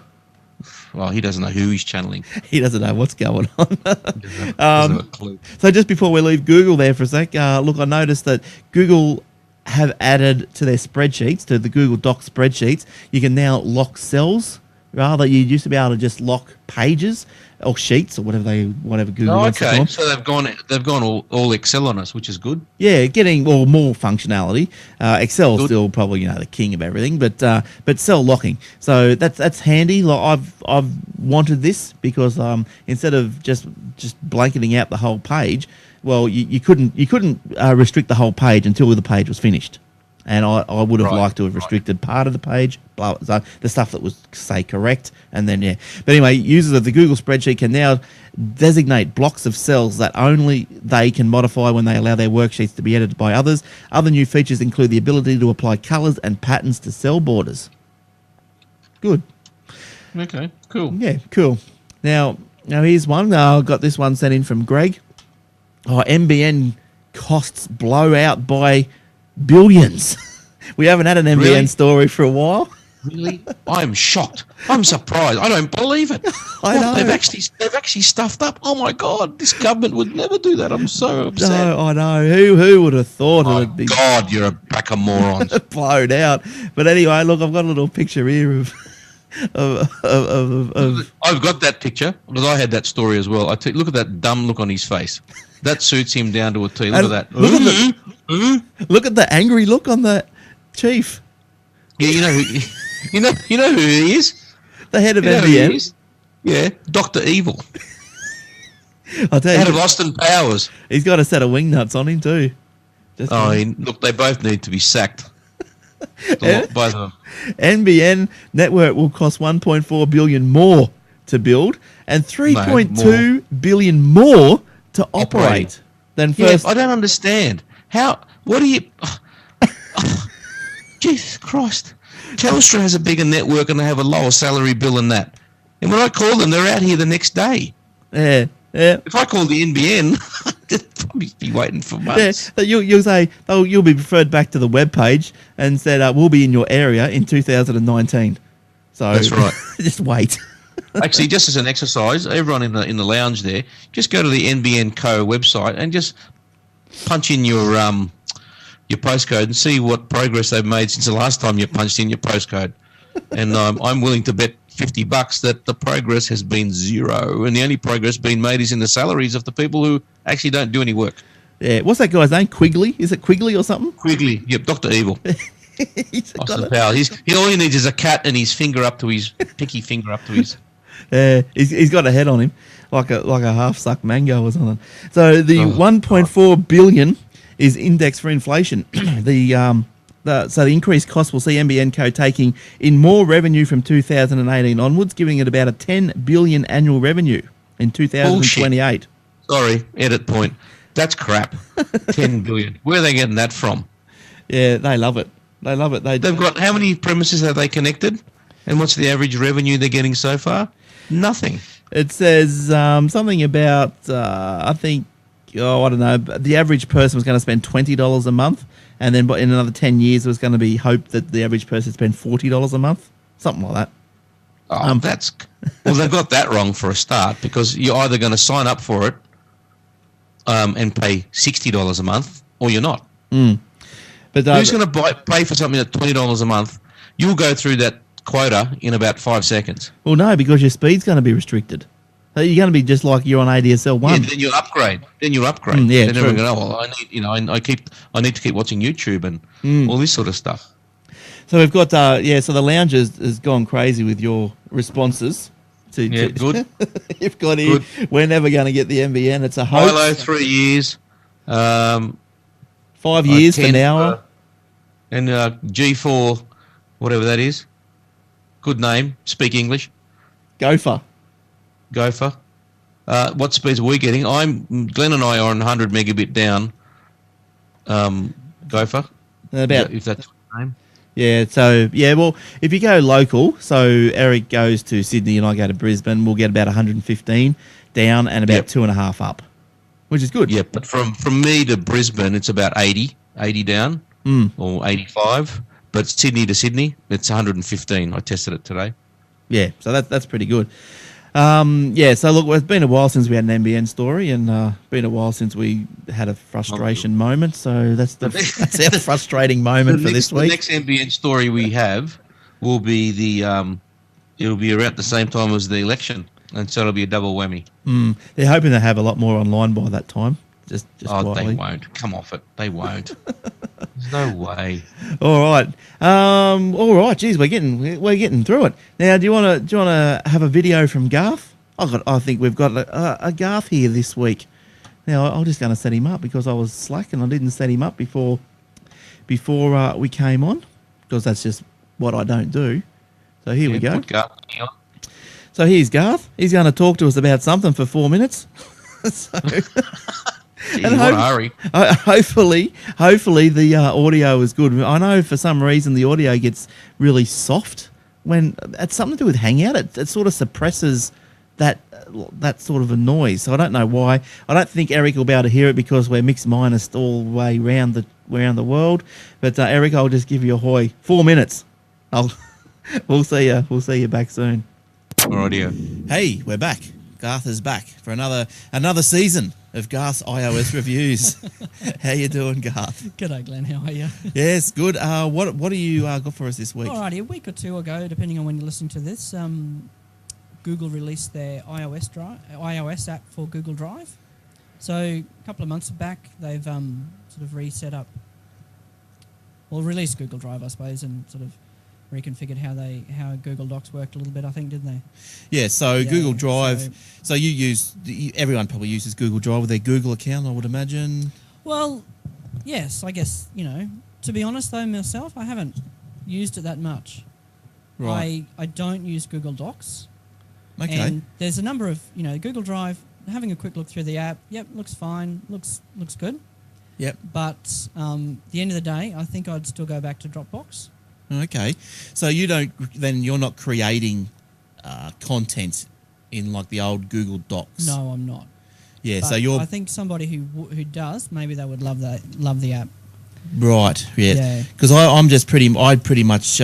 Well, he doesn't know who he's channeling. He doesn't know what's going on. Doesn't have a clue. So just before we leave Google there for a sec, look, I noticed that Google have added to their spreadsheets, to the Google Docs spreadsheets, you can now lock cells. Rather, you used to be able to just lock pages or sheets or whatever Google wants to call them. So they've gone all Excel on us, which is good. Yeah, getting more functionality. Excel's still probably the king of everything, but cell locking. So that's handy. Like I've wanted this because instead of just blanketing out the whole page, well, you couldn't restrict the whole page until the page was finished. And I would have liked to have restricted part of the page, so the stuff that was, say, correct, and then, But anyway, users of the Google spreadsheet can now designate blocks of cells that only they can modify when they allow their worksheets to be edited by others. Other new features include the ability to apply colors and patterns to cell borders. Good. Okay, cool. Yeah, cool. Now here's one. I got this one sent in from Greg. NBN costs blow out by billions. We haven't had an NBN story for a while. Really? I'm shocked. I'm surprised. I don't believe it. I know. They've actually stuffed up. Oh my God, this government would never do that. I'm so upset. No, I know. Who would have thought it would be God, you're a pack of morons. blown out. But anyway, look, I've got a little picture here of I've got that picture because I had that story as well. Look at that dumb look on his face. That suits him down to a T. Look at that. Look at the angry look on the chief. Yeah, you know who he is? The head of NBN. Yeah, Dr. Evil. I'll tell you. Head of Austin Powers. He's got a set of wing nuts on him too. Look, they both need to be sacked. Both of them. NBN network will cost 1.4 billion more to build and 3.2 billion more to operate than first. Yeah, I don't understand. What do you... Jesus Christ. Telstra has a bigger network and they have a lower salary bill than that. And when I call them, they're out here the next day. Yeah. If I call the NBN, they'd probably be waiting for months. Yeah, you'll say, you'll be referred back to the web page and said, we'll be in your area in 2019. So that's right. Just wait. Actually, just as an exercise, everyone in the lounge there, just go to the NBN Co website and just punch in your postcode and see what progress they've made since the last time you punched in your postcode. And I'm willing to bet $50 that the progress has been zero, and the only progress being made is in the salaries of the people who actually don't do any work. Yeah, what's that guy's name? Quigley? Is it Quigley or something? Quigley, yep, Dr. Evil. Austin Powell. All he needs is a cat and his finger up to his pinky finger up to his. He's got a head on him, like a half-sucked mango or something. So the 1.4 billion is indexed for inflation. So the increased cost will see NBN Co taking in more revenue from 2018 onwards, giving it about a 10 billion annual revenue in 2028. Bullshit. Sorry, edit point. That's crap. 10 billion. Where are they getting that from? Yeah, they love it. They love it. They've got how many premises have they connected? And what's the average revenue they're getting so far? Nothing. It says something about, I think, I don't know, the average person was going to spend $20 a month, and then in another 10 years it was going to be hoped that the average person spend $40 a month, something like that. Oh, they've got that wrong for a start, because you're either going to sign up for it and pay $60 a month, or you're not. But who's going to pay for something at $20 a month? You'll go through that quota in about 5 seconds. Well, no, because your speed's going to be restricted. So you're going to be just like you're on ADSL 1. Yeah, then you'll upgrade. Yeah, then everyone go, well, I need to keep watching YouTube and all this sort of stuff. So we've got so the lounge has gone crazy with your responses. Good. You've got here. Good. We're never going to get the NBN. It's a hoax. Milo, 3 years. 5 years for now. And G4, whatever that is. Good name. Speak English. Gopher. What speeds are we getting? Glenn and I are on 100 megabit down. Gopher. If that's the name. Yeah. So well, if you go local, so Eric goes to Sydney and I go to Brisbane, we'll get about 115 down and about 2.5 up, which is good. Yeah, but from me to Brisbane, it's about 80 down or 85. But Sydney to Sydney, it's 115. I tested it today. Yeah, so that's pretty good. So look, it's been a while since we had an NBN story, and been a while since we had a frustration moment. So that's our frustrating moment for this week. The next NBN story we have will be it'll be around the same time as the election, and so it'll be a double whammy. They're hoping to have a lot more online by that time. Just quietly. They won't. Come off it. They won't. There's no way. All right. Geez, we're getting through it. Now, do you want to have a video from Garth? I think we've got a Garth here this week. Now, I'm just going to set him up because I was slack and I didn't set him up before we came on, because that's just what I don't do. So here we go. Put Garth on. So here's Garth. He's going to talk to us about something for 4 minutes. So. And hurry. Hopefully the audio is good. I know for some reason the audio gets really soft when it's something to do with Hangout. It sort of suppresses that sort of a noise. So I don't know why. I don't think Eric will be able to hear it because we're mixed minus all the way around the world. But Eric, I'll just give you a hoy. 4 minutes. We'll see you. We'll see you back soon. Alrighty. Hey, we're back. Garth is back for another season of Garth's iOS reviews. How you doing, Garth? G'day, Glenn. How are you? Yes, good. What do you got for us this week? Alrighty, a week or two ago, depending on when you listen to this, Google released their iOS app for Google Drive. So a couple of months back, they've sort of released Google Drive, I suppose, and sort of reconfigured how Google Docs worked a little bit, I think, didn't they? Yeah, so Google Drive, so everyone probably uses Google Drive with their Google account, I would imagine. Well, yes, I guess, to be honest though, myself, I haven't used it that much. Right. I don't use Google Docs. Okay. And there's a number of, Google Drive, having a quick look through the app, yep, looks fine, looks good. Yep. But the end of the day, I think I'd still go back to Dropbox. Okay, so you're not creating content in like the old Google Docs. No, I'm not. Yeah, but so I think somebody who does, maybe they would love the app. Right. Yeah. Because I'd pretty much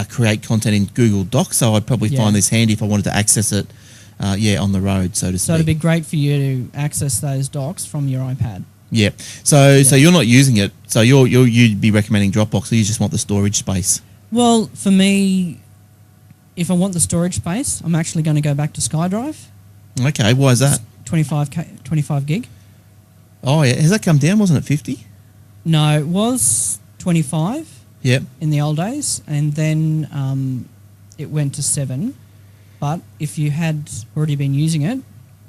create content in Google Docs, so I'd probably Yeah. find this handy if I wanted to access it, on the road, so to So it'd speak. be great for you to access those docs from your iPad. Yeah. So you're not using it, so you'd be recommending Dropbox, so you just want the storage space. Well, for me, if I want the storage space, I'm actually going to go back to SkyDrive, Okay, why is that? 25 gig. Oh, yeah. Has that come down? Wasn't it 50? No, it was 25 Yep. in the old days, and then it went to 7. But if you had already been using it,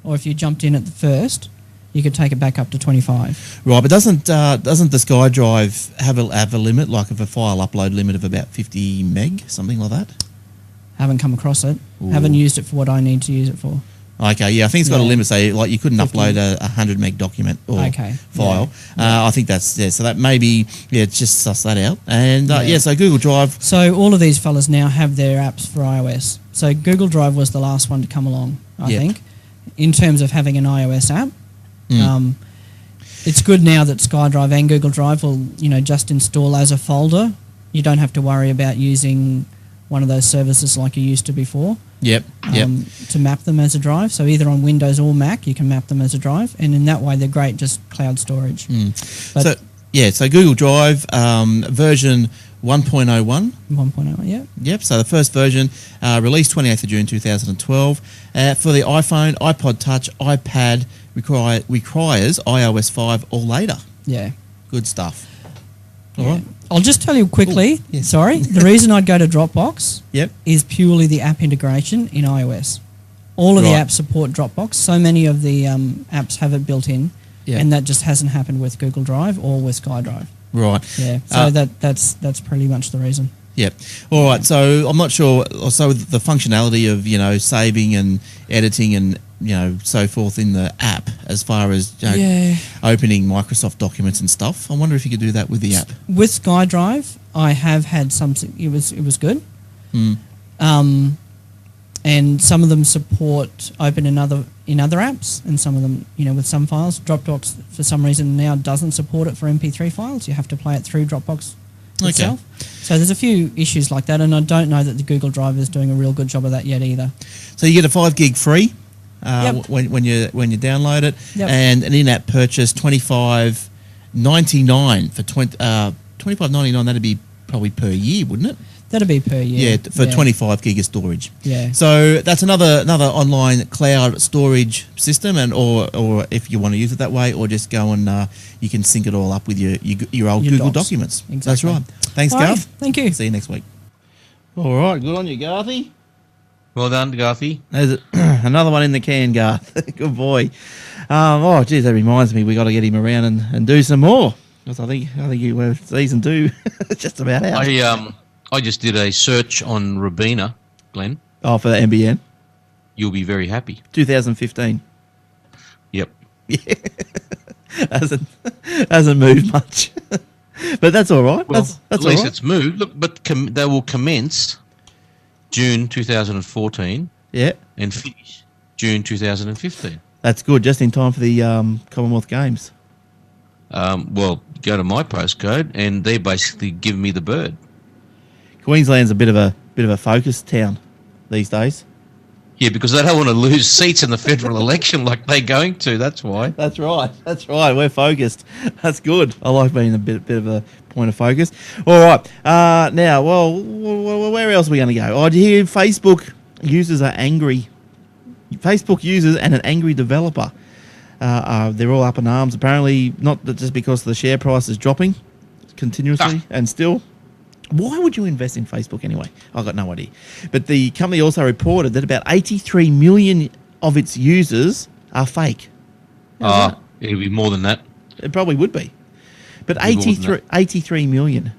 or if you jumped in at the first, you could take it back up to 25. Right, but doesn't the SkyDrive have a limit, like of a file upload limit of about 50 meg, something like that? Haven't come across it. Ooh. Haven't used it for what I need to use it for. Okay, yeah, I think it's got a Yeah. limit. Say, like you couldn't 50. upload a 100 meg document or Okay, file. yeah. I think that's so that maybe just suss that out. And Yeah. so Google Drive. So all of these fellas now have their apps for iOS. So Google Drive was the last one to come along, I Yep. think, in terms of having an iOS app. Mm. It's good now that SkyDrive and Google Drive will, just install as a folder. You don't have to worry about using one of those services like you used to before. Yep. To map them as a drive. So either on Windows or Mac, you can map them as a drive, and in that way, they're great, just cloud storage. But So Google Drive version 1.01. 1.0, yeah. Yep. So the first version released 28th of June 2012 for the iPhone, iPod Touch, iPad requires iOS 5 or later. Yeah. Good stuff. All Yeah. right. I'll just tell you quickly, Ooh, yes. sorry, the reason I'd go to Dropbox Yep. is purely the app integration in iOS. All of the Right. apps support Dropbox. So many of the apps have it built in, Yeah. and that just hasn't happened with Google Drive or with SkyDrive. Right. Yeah, so that's pretty much the reason. Yep. All right. So I'm not sure. So the functionality of saving and editing and so forth in the app, as far as opening Microsoft documents and stuff. I wonder if you could do that with the app. With SkyDrive, I have had some. It was good. And some of them support open in other apps, and some of them, with some files. Dropbox, for some reason, now doesn't support it for MP3 files. You have to play it through Dropbox itself. So there's a few issues like that, and I don't know that the Google Drive is doing a real good job of that yet either. So you get a 5 gig free Yep. when you download it, Yep. and an in-app purchase $25.99 for $25.99. That'd be probably per year, wouldn't it? That'd be per year. Yeah, for 25 gig of storage. Yeah. So that's another online cloud storage system, and or if you want to use it that way, or just go and you can sync it all up with your old Your Google docs. documents. Exactly. That's right. Thanks, All right, Garth. thank you. See you next week. All right, good on you, Garthy. Well done, Garthy. There's another one in the can, Garth. Good boy. Geez, that reminds me, we got to get him around and do some more, because I think we're season 2 just about out. I just did a search on Rabina, Glenn. Oh, for the NBN, You'll be very happy. 2015. Yep. hasn't moved much, but that's all right. Well, that's at all least right. it's moved. Look, but they will commence June 2014 Yeah, and finish June 2015. that's good. Just in time for the Commonwealth Games. Well, go to my postcode, and they're basically giving me the bird. Queensland's a bit of a focus town these days. Yeah, because they don't want to lose seats in the federal election like they're going to. That's why. That's right. We're focused. That's good. I like being a bit of a point of focus. All right. Now, where else are we going to go? Oh, do you hear Facebook users are angry? Facebook users and an angry developer. They're all up in arms. Apparently, not just because the share price is dropping continuously and still. Why would you invest in Facebook anyway? I've got no idea. But the company also reported that about 83 million of its users are fake. How's that? It'll be more than that. It probably would be. But It'd be more than 83 million.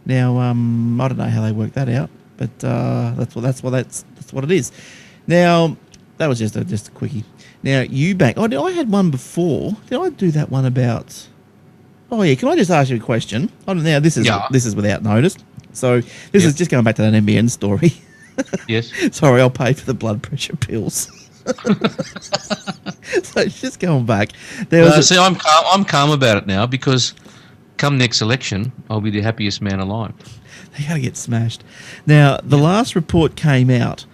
Now, I don't know how they work that out, but that's what it is. Now, that was just a quickie. Now, Eubank. Oh, I had one before. Did I do that one about? Oh yeah. Can I just ask you a question? Oh, now this is without notice. So this is just going back to that NBN story. Yes. Sorry, I'll pay for the blood pressure pills. So it's just going back. See, I'm calm about it now, because come next election, I'll be the happiest man alive. They got to get smashed. Now, the last report came out.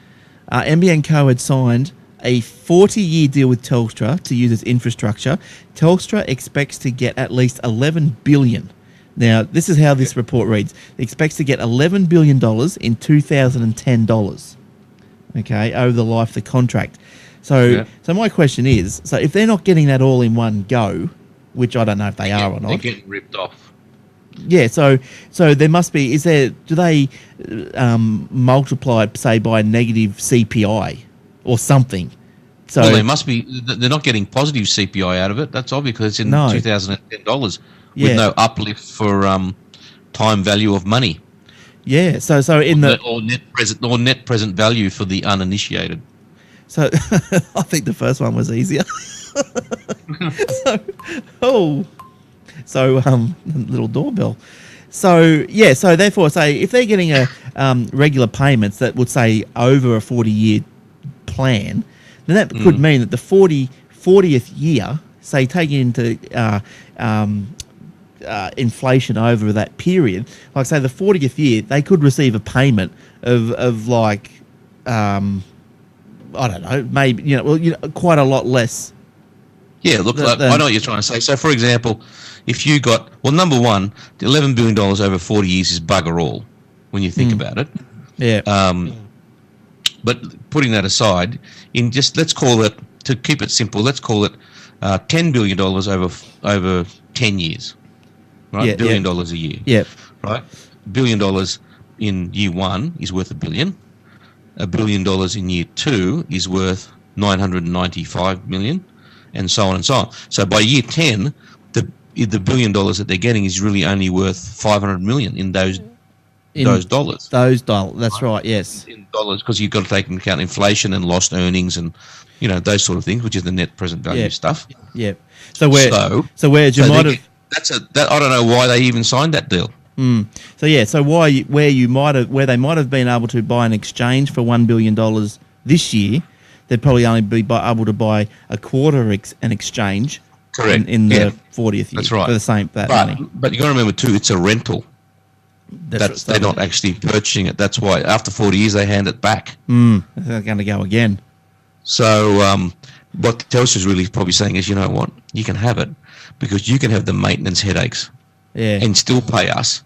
NBN Co had signed a 40-year deal with Telstra to use its infrastructure. Telstra expects to get at least $11 billion. Now, this is how this report reads. It expects to get $11 billion in 2010 dollars, okay, over the life of the contract. So my question is, so if they're not getting that all in one go, which I don't know if they are or not. They're getting ripped off. Yeah, so there must be, do they multiply it, say, by negative CPI or something? So, well, they must be, they're not getting positive CPI out of it. That's obvious because it's in $2010 with no uplift for time value of money. Yeah, so in or net present value for the uninitiated. So I think the first one was easier. Little doorbell. So therefore, say if they're getting a regular payments that would say over a 40-year plan, then that could mean that the 40th year, say taking into inflation over that period, like say the 40th year, they could receive a payment of like I don't know, maybe quite a lot less. Yeah, look, I know what you're trying to say. So, for example, if you got number one, the $11 billion over 40 years is bugger all when you think about it. Yeah. But putting that aside, let's call it, to keep it simple, let's call it $10 billion over 10 years, right? $1 billion a year. Yeah. Right? $1 billion in year one is worth $1 billion. $1 billion in year two is worth $995 million, and so on and so on. So by year 10, the $1 billion that they're getting is really only worth $500 million in those dollars. Those dollars, that's right, yes. In dollars, because you've got to take into account inflation and lost earnings and those sort of things, which is the net present value stuff. Yeah. I don't know why they even signed that deal. So where they might have been able to buy an exchange for $1 billion this year, they'd probably only be able to buy a quarter an exchange. Correct. In the 40th year. That's right. For the same money. But you got to remember too, it's a rental. They're not actually purchasing it. That's why after 40 years they hand it back. They're going to go again. So what Telstra is really probably saying is, you know what, you can have it because you can have the maintenance headaches. Yeah. And still pay us.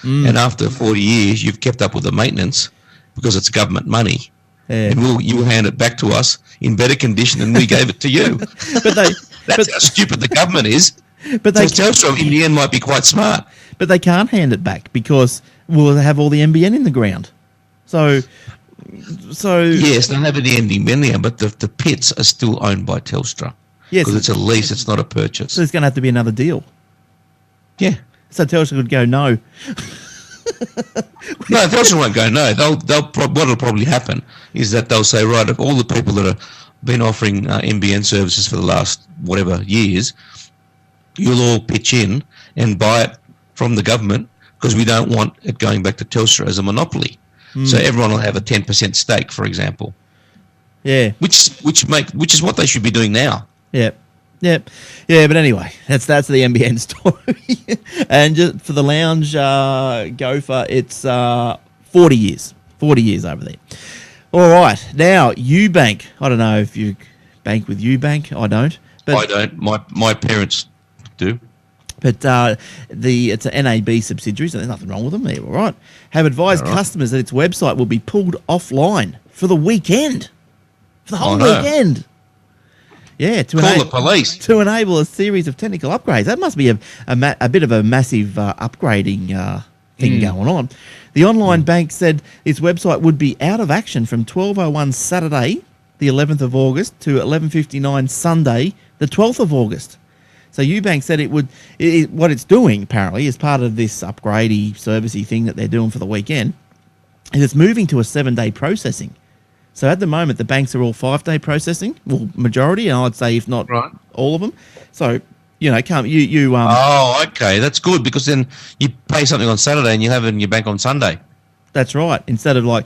And after 40 years, you've kept up with the maintenance because it's government money. Yeah. And you'll hand it back to us in better condition than we gave it to you. That's how stupid the government is. But Telstra in the end might be quite smart. But they can't hand it back because we'll have all the NBN in the ground. So yes, they'll have the NBN there, but the pits are still owned by Telstra. Yes, because it's a lease, it's not a purchase. So there's going to have to be another deal. Yeah. So Telstra could go no. No, Telstra won't go no. What'll probably happen is that they'll say, right, of all the people that have been offering NBN services for the last whatever years, you'll all pitch in and buy it from the government because we don't want it going back to Telstra as a monopoly. So everyone will have a 10% stake, for example. Yeah. Which is what they should be doing now. Yeah. Yep. Yeah, but anyway, that's the NBN story. And just for the lounge gopher, it's 40 years. 40 years over there. All right. Now, Ubank. I don't know if you bank with Ubank. I don't. But I don't. My parents do. But it's an NAB subsidiary, so there's nothing wrong with them. They're all right. Have advised customers that its website will be pulled offline for the weekend. For the whole weekend. Yeah, call the police to enable a series of technical upgrades. That must be a bit of a massive upgrading thing going on. The online bank said its website would be out of action from 12:01 Saturday, the 11th of August, to 11:59 Sunday, the 12th of August. So Ubank said what it's doing apparently as part of this upgradey, servicey thing that they're doing for the weekend, is it's moving to a 7-day processing. So at the moment, the banks are all 5-day processing, well, majority, and I'd say if not all of them. So, can't you Oh, okay, that's good because then you pay something on Saturday and you have it in your bank on Sunday. That's right. Instead of like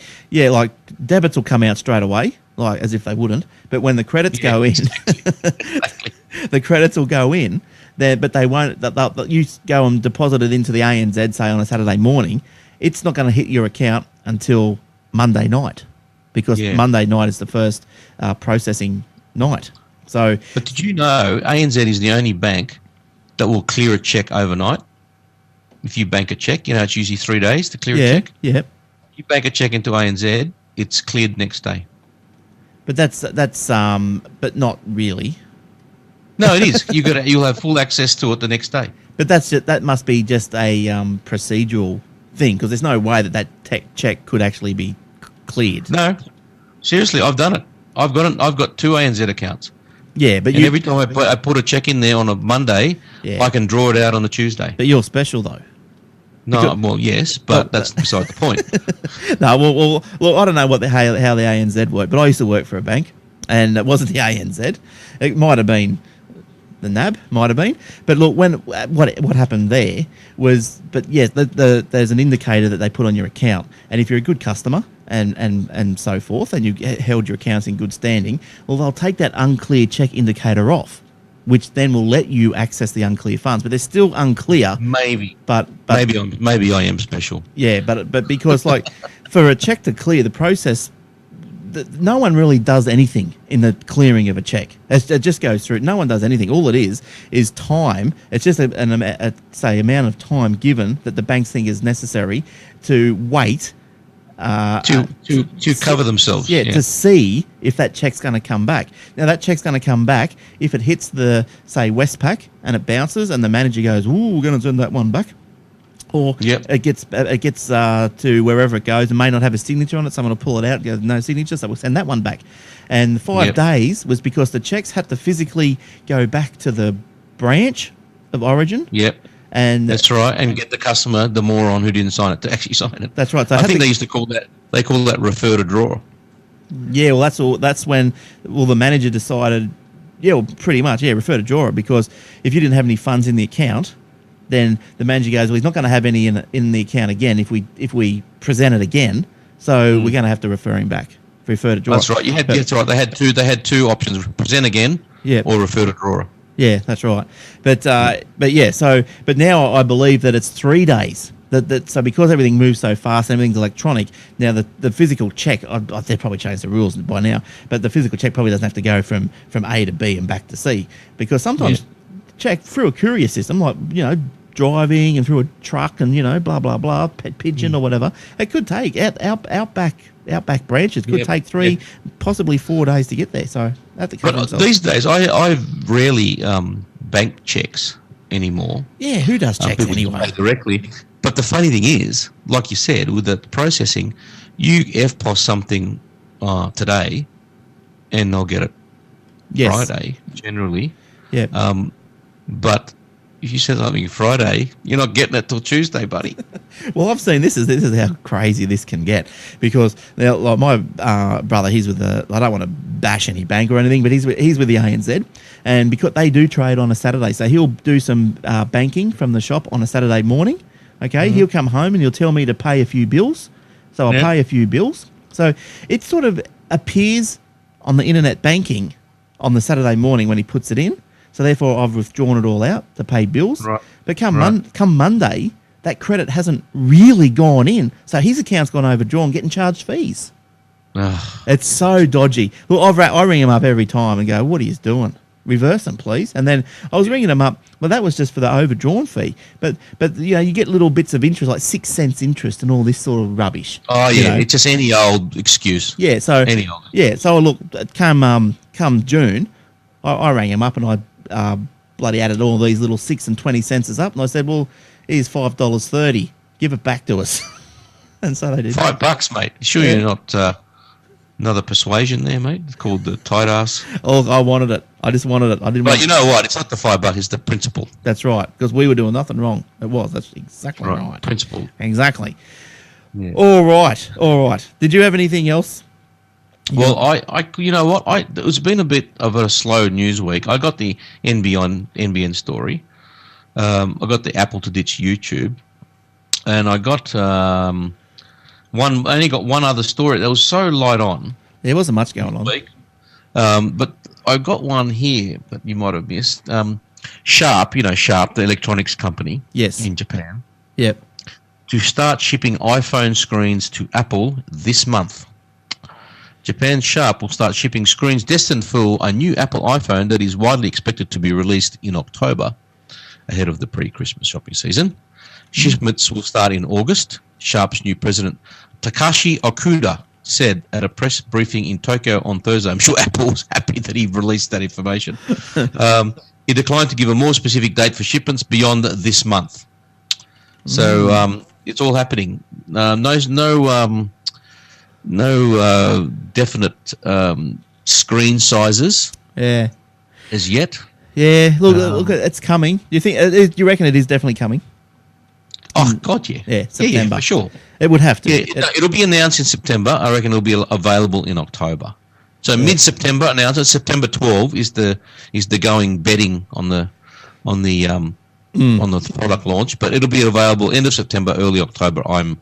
debits will come out straight away, like as if they wouldn't. But when the credits go in, exactly. The credits will go in there, but they won't. You go and deposit it into the ANZ, say on a Saturday morning, it's not going to hit your account until Monday night, because Monday night is the first processing night. So, but did you know ANZ is the only bank that will clear a check overnight? If you bank a check, it's usually 3 days to clear a check. Yeah. You bank a check into ANZ, it's cleared next day. But that's but not really. No, it is. You'll have full access to it the next day. But that must be just a procedural thing, because there's no way that check could actually be cleared. No, seriously, I've done it. I've got 2 ANZ accounts. Yeah, but every time I put a check in there on a Monday, I can draw it out on a Tuesday. But you're special though. No, well, yes, but that's beside the point. No, well, I don't know how the ANZ worked, but I used to work for a bank, and it wasn't the ANZ. It might have been the NAB, might have been. But look, what happened there was, there's an indicator that they put on your account, and if you're a good customer and so forth, and you held your accounts in good standing, well, they'll take that unclear check indicator off, which then will let you access the unclear funds. But they're still unclear. Maybe. But maybe I am special. Yeah, but because for a check to clear, the process, no one really does anything in the clearing of a check. It just goes through. No one does anything. All it is time. It's just an amount of time given that the banks think is necessary to wait. To cover themselves. Yeah, to see if that check's going to come back. Now, that check's going to come back if it hits the, say, Westpac and it bounces and the manager goes, ooh, we're going to send that one back. Or it gets to wherever it goes and may not have a signature on it. Someone will pull it out and go, no signature, so we'll send that one back. And 5 days was because the checks had to physically go back to the branch of origin. Yep. And that's right, and get the customer, the moron who didn't sign it, to actually sign it. That's right. So I think they used to call that. They call that refer to drawer. Yeah, well, that's when the manager decided. Yeah, well, pretty much. Yeah, refer to drawer, because if you didn't have any funds in the account, then the manager goes, well, he's not going to have any in the account again if we present it again. So we're going to have to refer him back. Refer to drawer. That's right. That's right. They had two options: present again, or refer to drawer. Yeah, that's right. But now I believe that it's 3 days. So because everything moves so fast, everything's electronic. Now the physical check, they've probably changed the rules by now. But the physical check probably doesn't have to go from A to B and back to C, because sometimes check through a courier system, like driving and through a truck and blah blah blah, pet pigeon or whatever. It could take outback branches could take 3, possibly 4 days to get there. So have to cover themselves. These days, I rarely bank checks anymore. Yeah, who does checks anyway? Directly. But the funny thing is, like you said, with the processing, you FPOS something today, and they'll get it Friday generally. Yeah. But if you said something Friday, you're not getting it till Tuesday, buddy. Well, I've seen this is how crazy this can get, because now, like my brother, he's with I don't want to bash any bank or anything, but he's with the ANZ, and because they do trade on a Saturday, so he'll do some banking from the shop on a Saturday morning. Okay, he'll come home and he'll tell me to pay a few bills, so I'll pay a few bills. So it sort of appears on the internet banking on the Saturday morning when he puts it in. So therefore, I've withdrawn it all out to pay bills. Right. But come Monday, that credit hasn't really gone in. So his account's gone overdrawn, getting charged fees. It's so dodgy. Look, I ring him up every time and go, what are you doing? Reverse them, please. And then I was ringing him up. Well, that was just for the overdrawn fee. But you get little bits of interest, like 6 cents interest and all this sort of rubbish. Oh, yeah. It's just any old excuse. Yeah. So any old. Yeah. So look, come June, I rang him up and I bloody added all these little 6 and 20 cents up, and I said, well, here's $5.30, give it back to us. And so they did. $5, mate. Sure you're not another persuasion there, mate? It's called the tight ass. Oh, I wanted it. I just wanted it. I didn't. But you know what? It's not the $5, it's the principle. That's right, because we were doing nothing wrong. It was. That's exactly right. Principle. Exactly. Yeah. All right. Did you have anything else? Well, I you know what? It's been a bit of a slow news week. I got the NBN story. I got the Apple to ditch YouTube, and I got I only got one other story that was so light on. There wasn't much going on. Week. But I got one here that you might have missed. Sharp, Sharp, the electronics company. Yes. In Japan. Yep. to start shipping iPhone screens to Apple this month. Japan Sharp will start shipping screens destined for a new Apple iPhone that is widely expected to be released in October, ahead of the pre-Christmas shopping season. Shipments will start in August. Sharp's new president, Takashi Okuda, said at a press briefing in Tokyo on Thursday. I'm sure Apple was happy that he released that information. He declined to give a more specific date for shipments beyond this month. So it's all happening. No definite screen sizes. Yeah. As yet. Yeah. Look, it's coming. You think? You reckon it is definitely coming? Oh God, yeah. Yeah, September. Yeah, for sure. It would have to. Yeah, it'll be announced in September. I reckon it'll be available in October. So mid-September announcement. September 12 is the going betting on the product launch, but it'll be available end of September, early October. And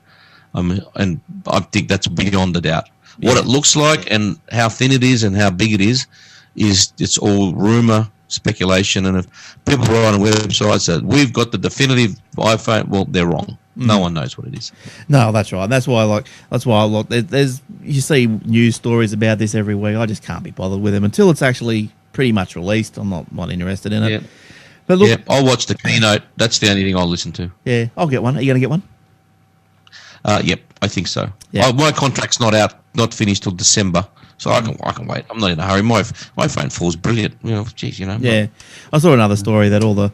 I think that's beyond a doubt. Yeah. What it looks like and how thin it is and how big it is it's all rumor, speculation, and if people write on websites that we've got the definitive iPhone, well, they're wrong. No one knows what it is. No, that's right. That's why I like. There's you see news stories about this every week. I just can't be bothered with them until it's actually pretty much released. I'm not interested in it. Yeah. But look, I'll watch the keynote. That's the only thing I'll listen to. Yeah, I'll get one. Are you going to get one? Yep, I think so. Yeah. My contract's not finished till December, so I can wait. I'm not in a hurry. My phone 4 is brilliant. Yeah, I saw another story that all the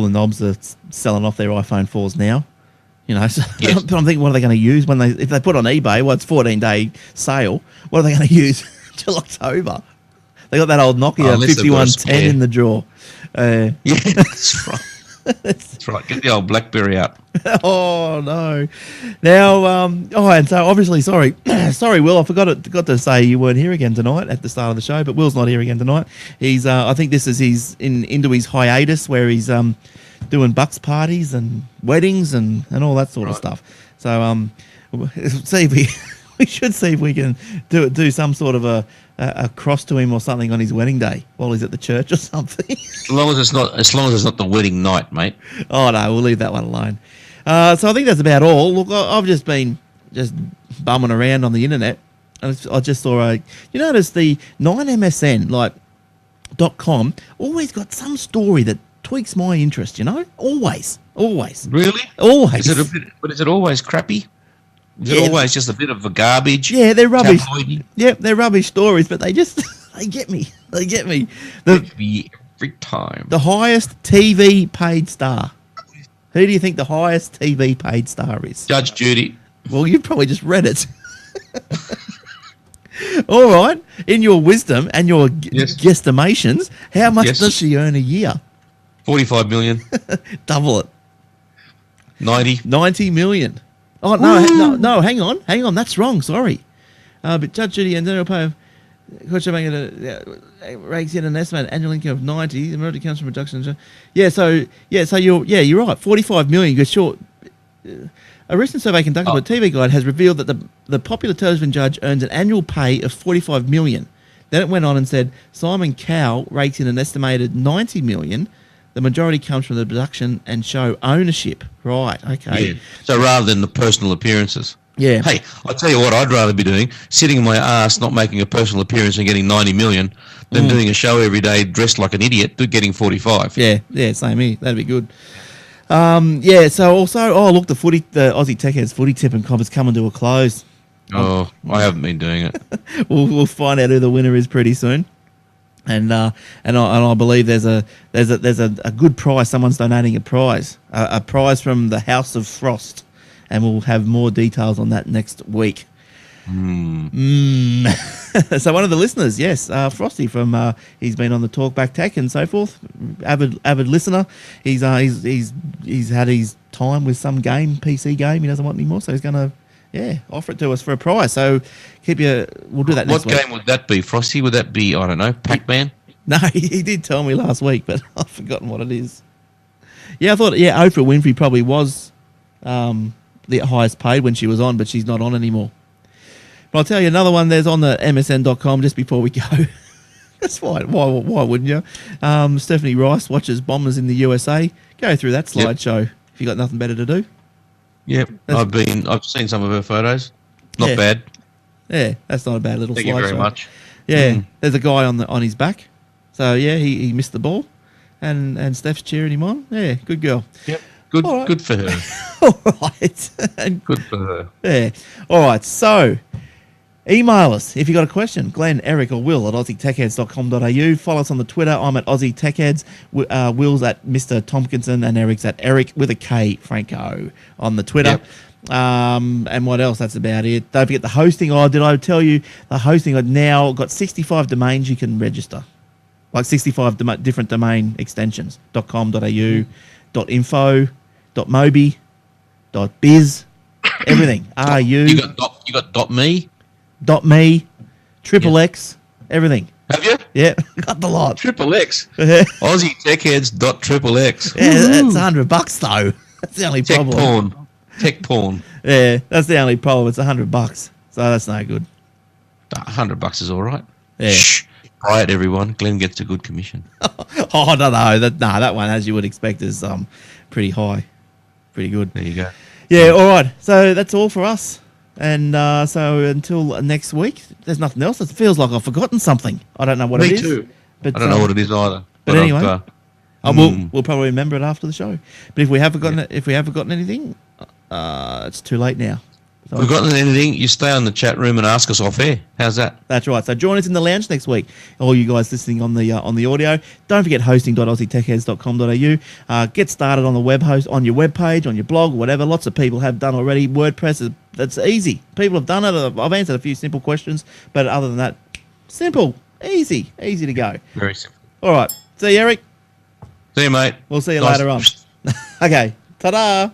knobs are selling off their iPhone 4s now. So Yes. but I'm thinking, what are they going to use if they put on eBay? Well, it's 14-day sale. What are they going to use till October? They got that old Nokia 5110 in the drawer. Yeah, that's right. That's right. Get the old BlackBerry out. Oh no! Now, and so obviously, sorry, Will, I forgot to say you weren't here again tonight at the start of the show, but Will's not here again tonight. He's, I think this is into his hiatus where he's doing bucks parties and weddings and all that sort of stuff. So see if we should see if we can do some sort of a cross to him or something on his wedding day while he's at the church or something. As long as it's not the wedding night, mate. Oh no, we'll leave that one alone. So I think that's about all. Look, I've just been bumming around on the internet, and I just saw you notice the 9MSN .com always got some story that tweaks my interest. Always. Really? Always. Is it always crappy? Is it always just a bit of a garbage? Yeah, they're rubbish. Tabloidy? Yep, they're rubbish stories, but they get me. They get me. Every time. The highest TV paid star. Who do you think the highest TV paid star is? Judge Judy. Well, you've probably just read it. All right. In your wisdom and your guesstimations, how much does she earn a year? 45 million. Double it. 90 million. Oh, no, hang on. That's wrong. Sorry. But Judge Judy and Daniel Poe, ranks in an estimated annual income of 90. The majority comes from reduction. So you're right. 45 million. You're short. A recent survey conducted by TV Guide has revealed that the popular television judge earns an annual pay of 45 million. Then it went on and said Simon Cowell rakes in an estimated 90 million. The majority comes from the production and show ownership. Right, okay. Yeah. So rather than the personal appearances. Yeah. Hey, I'll tell you what I'd rather be doing, sitting in my ass, not making a personal appearance and getting 90 million, than doing a show every day dressed like an idiot, getting 45. Yeah, same here. That'd be good. So also, look, the Aussie Tech Heads footy tip and comp is coming to a close. Oh, I haven't been doing it. We'll find out who the winner is pretty soon. And I believe there's a good prize. Someone's donating a prize from the House of Frost, and we'll have more details on that next week. So one of the listeners, yes, Frosty from he's been on the Talkback Tech and so forth. Avid listener. He's had his time with some PC game he doesn't want anymore, so he's gonna offer it to us for a prize. So we'll do that next week. What game would that be, Frosty? Would that be, I don't know, Pac-Man? No, he did tell me last week, but I've forgotten what it is. Yeah, I thought Oprah Winfrey probably was the highest paid when she was on, but she's not on anymore. But I'll tell you another one. There's on the MSN.com just before we go. That's why wouldn't you? Stephanie Rice watches bombers in the USA. Go through that slideshow if you got nothing better to do. Yep. I've seen some of her photos. Not bad. Yeah, that's not a bad little Thank you very slideshow. much. Yeah, there's a guy on his back. So yeah, he missed the ball, and Steph's cheering him on. Yeah, good girl. Yep. Good. All right. Good for her. All right. And, Good for her. yeah. All right. So email us if you got a question. Glenn, Eric, or Will at aussietechheads.com.au. Follow us on the Twitter. I'm at Aussie Techheads. Will's at Mr. Tompkinson, and Eric's at Eric with a K Franco on the Twitter. Yep. And what else? That's about it. Don't forget the hosting. Oh, did I tell you the hosting? I've now got 65 domains you can register, like 65 different domain extensions. .com.au, .info, .mobi, .biz, everything. You got .me, .me, triple X, everything. have you? Yeah, got the lot. Triple X. Yeah, Aussie TechHeads.XXX. that's $100 though. That's the only Tech problem. porn. Tech porn. Yeah, that's the only problem. It's $100, so that's no good. $100 is all right. Yeah. Shh. Buy it, everyone. Glenn gets a good commission. Oh no, that one, as you would expect, is pretty high, pretty good. There you go. Yeah, all right. So that's all for us, and so until next week, there's nothing else. It feels like I've forgotten something. I don't know what it Me is. too. But I don't know what it is either. But anyway, I've, we'll probably remember it after the show. But if we have forgotten anything, it's too late now. So if we've forgotten anything, you stay on the chat room and ask us off air. How's that? that's right. So join us in the lounge next week. All you guys listening on the audio. Don't forget hosting.aussietechheads.com.au. Get started on the web host, on your web page, on your blog, whatever. Lots of people have done already. WordPress, that's easy. People have done it. I've answered a few simple questions, but other than that, simple, easy to go. Very simple. All right. See you, Eric. See you, mate. We'll see you Nice. later on. Okay. Ta-da.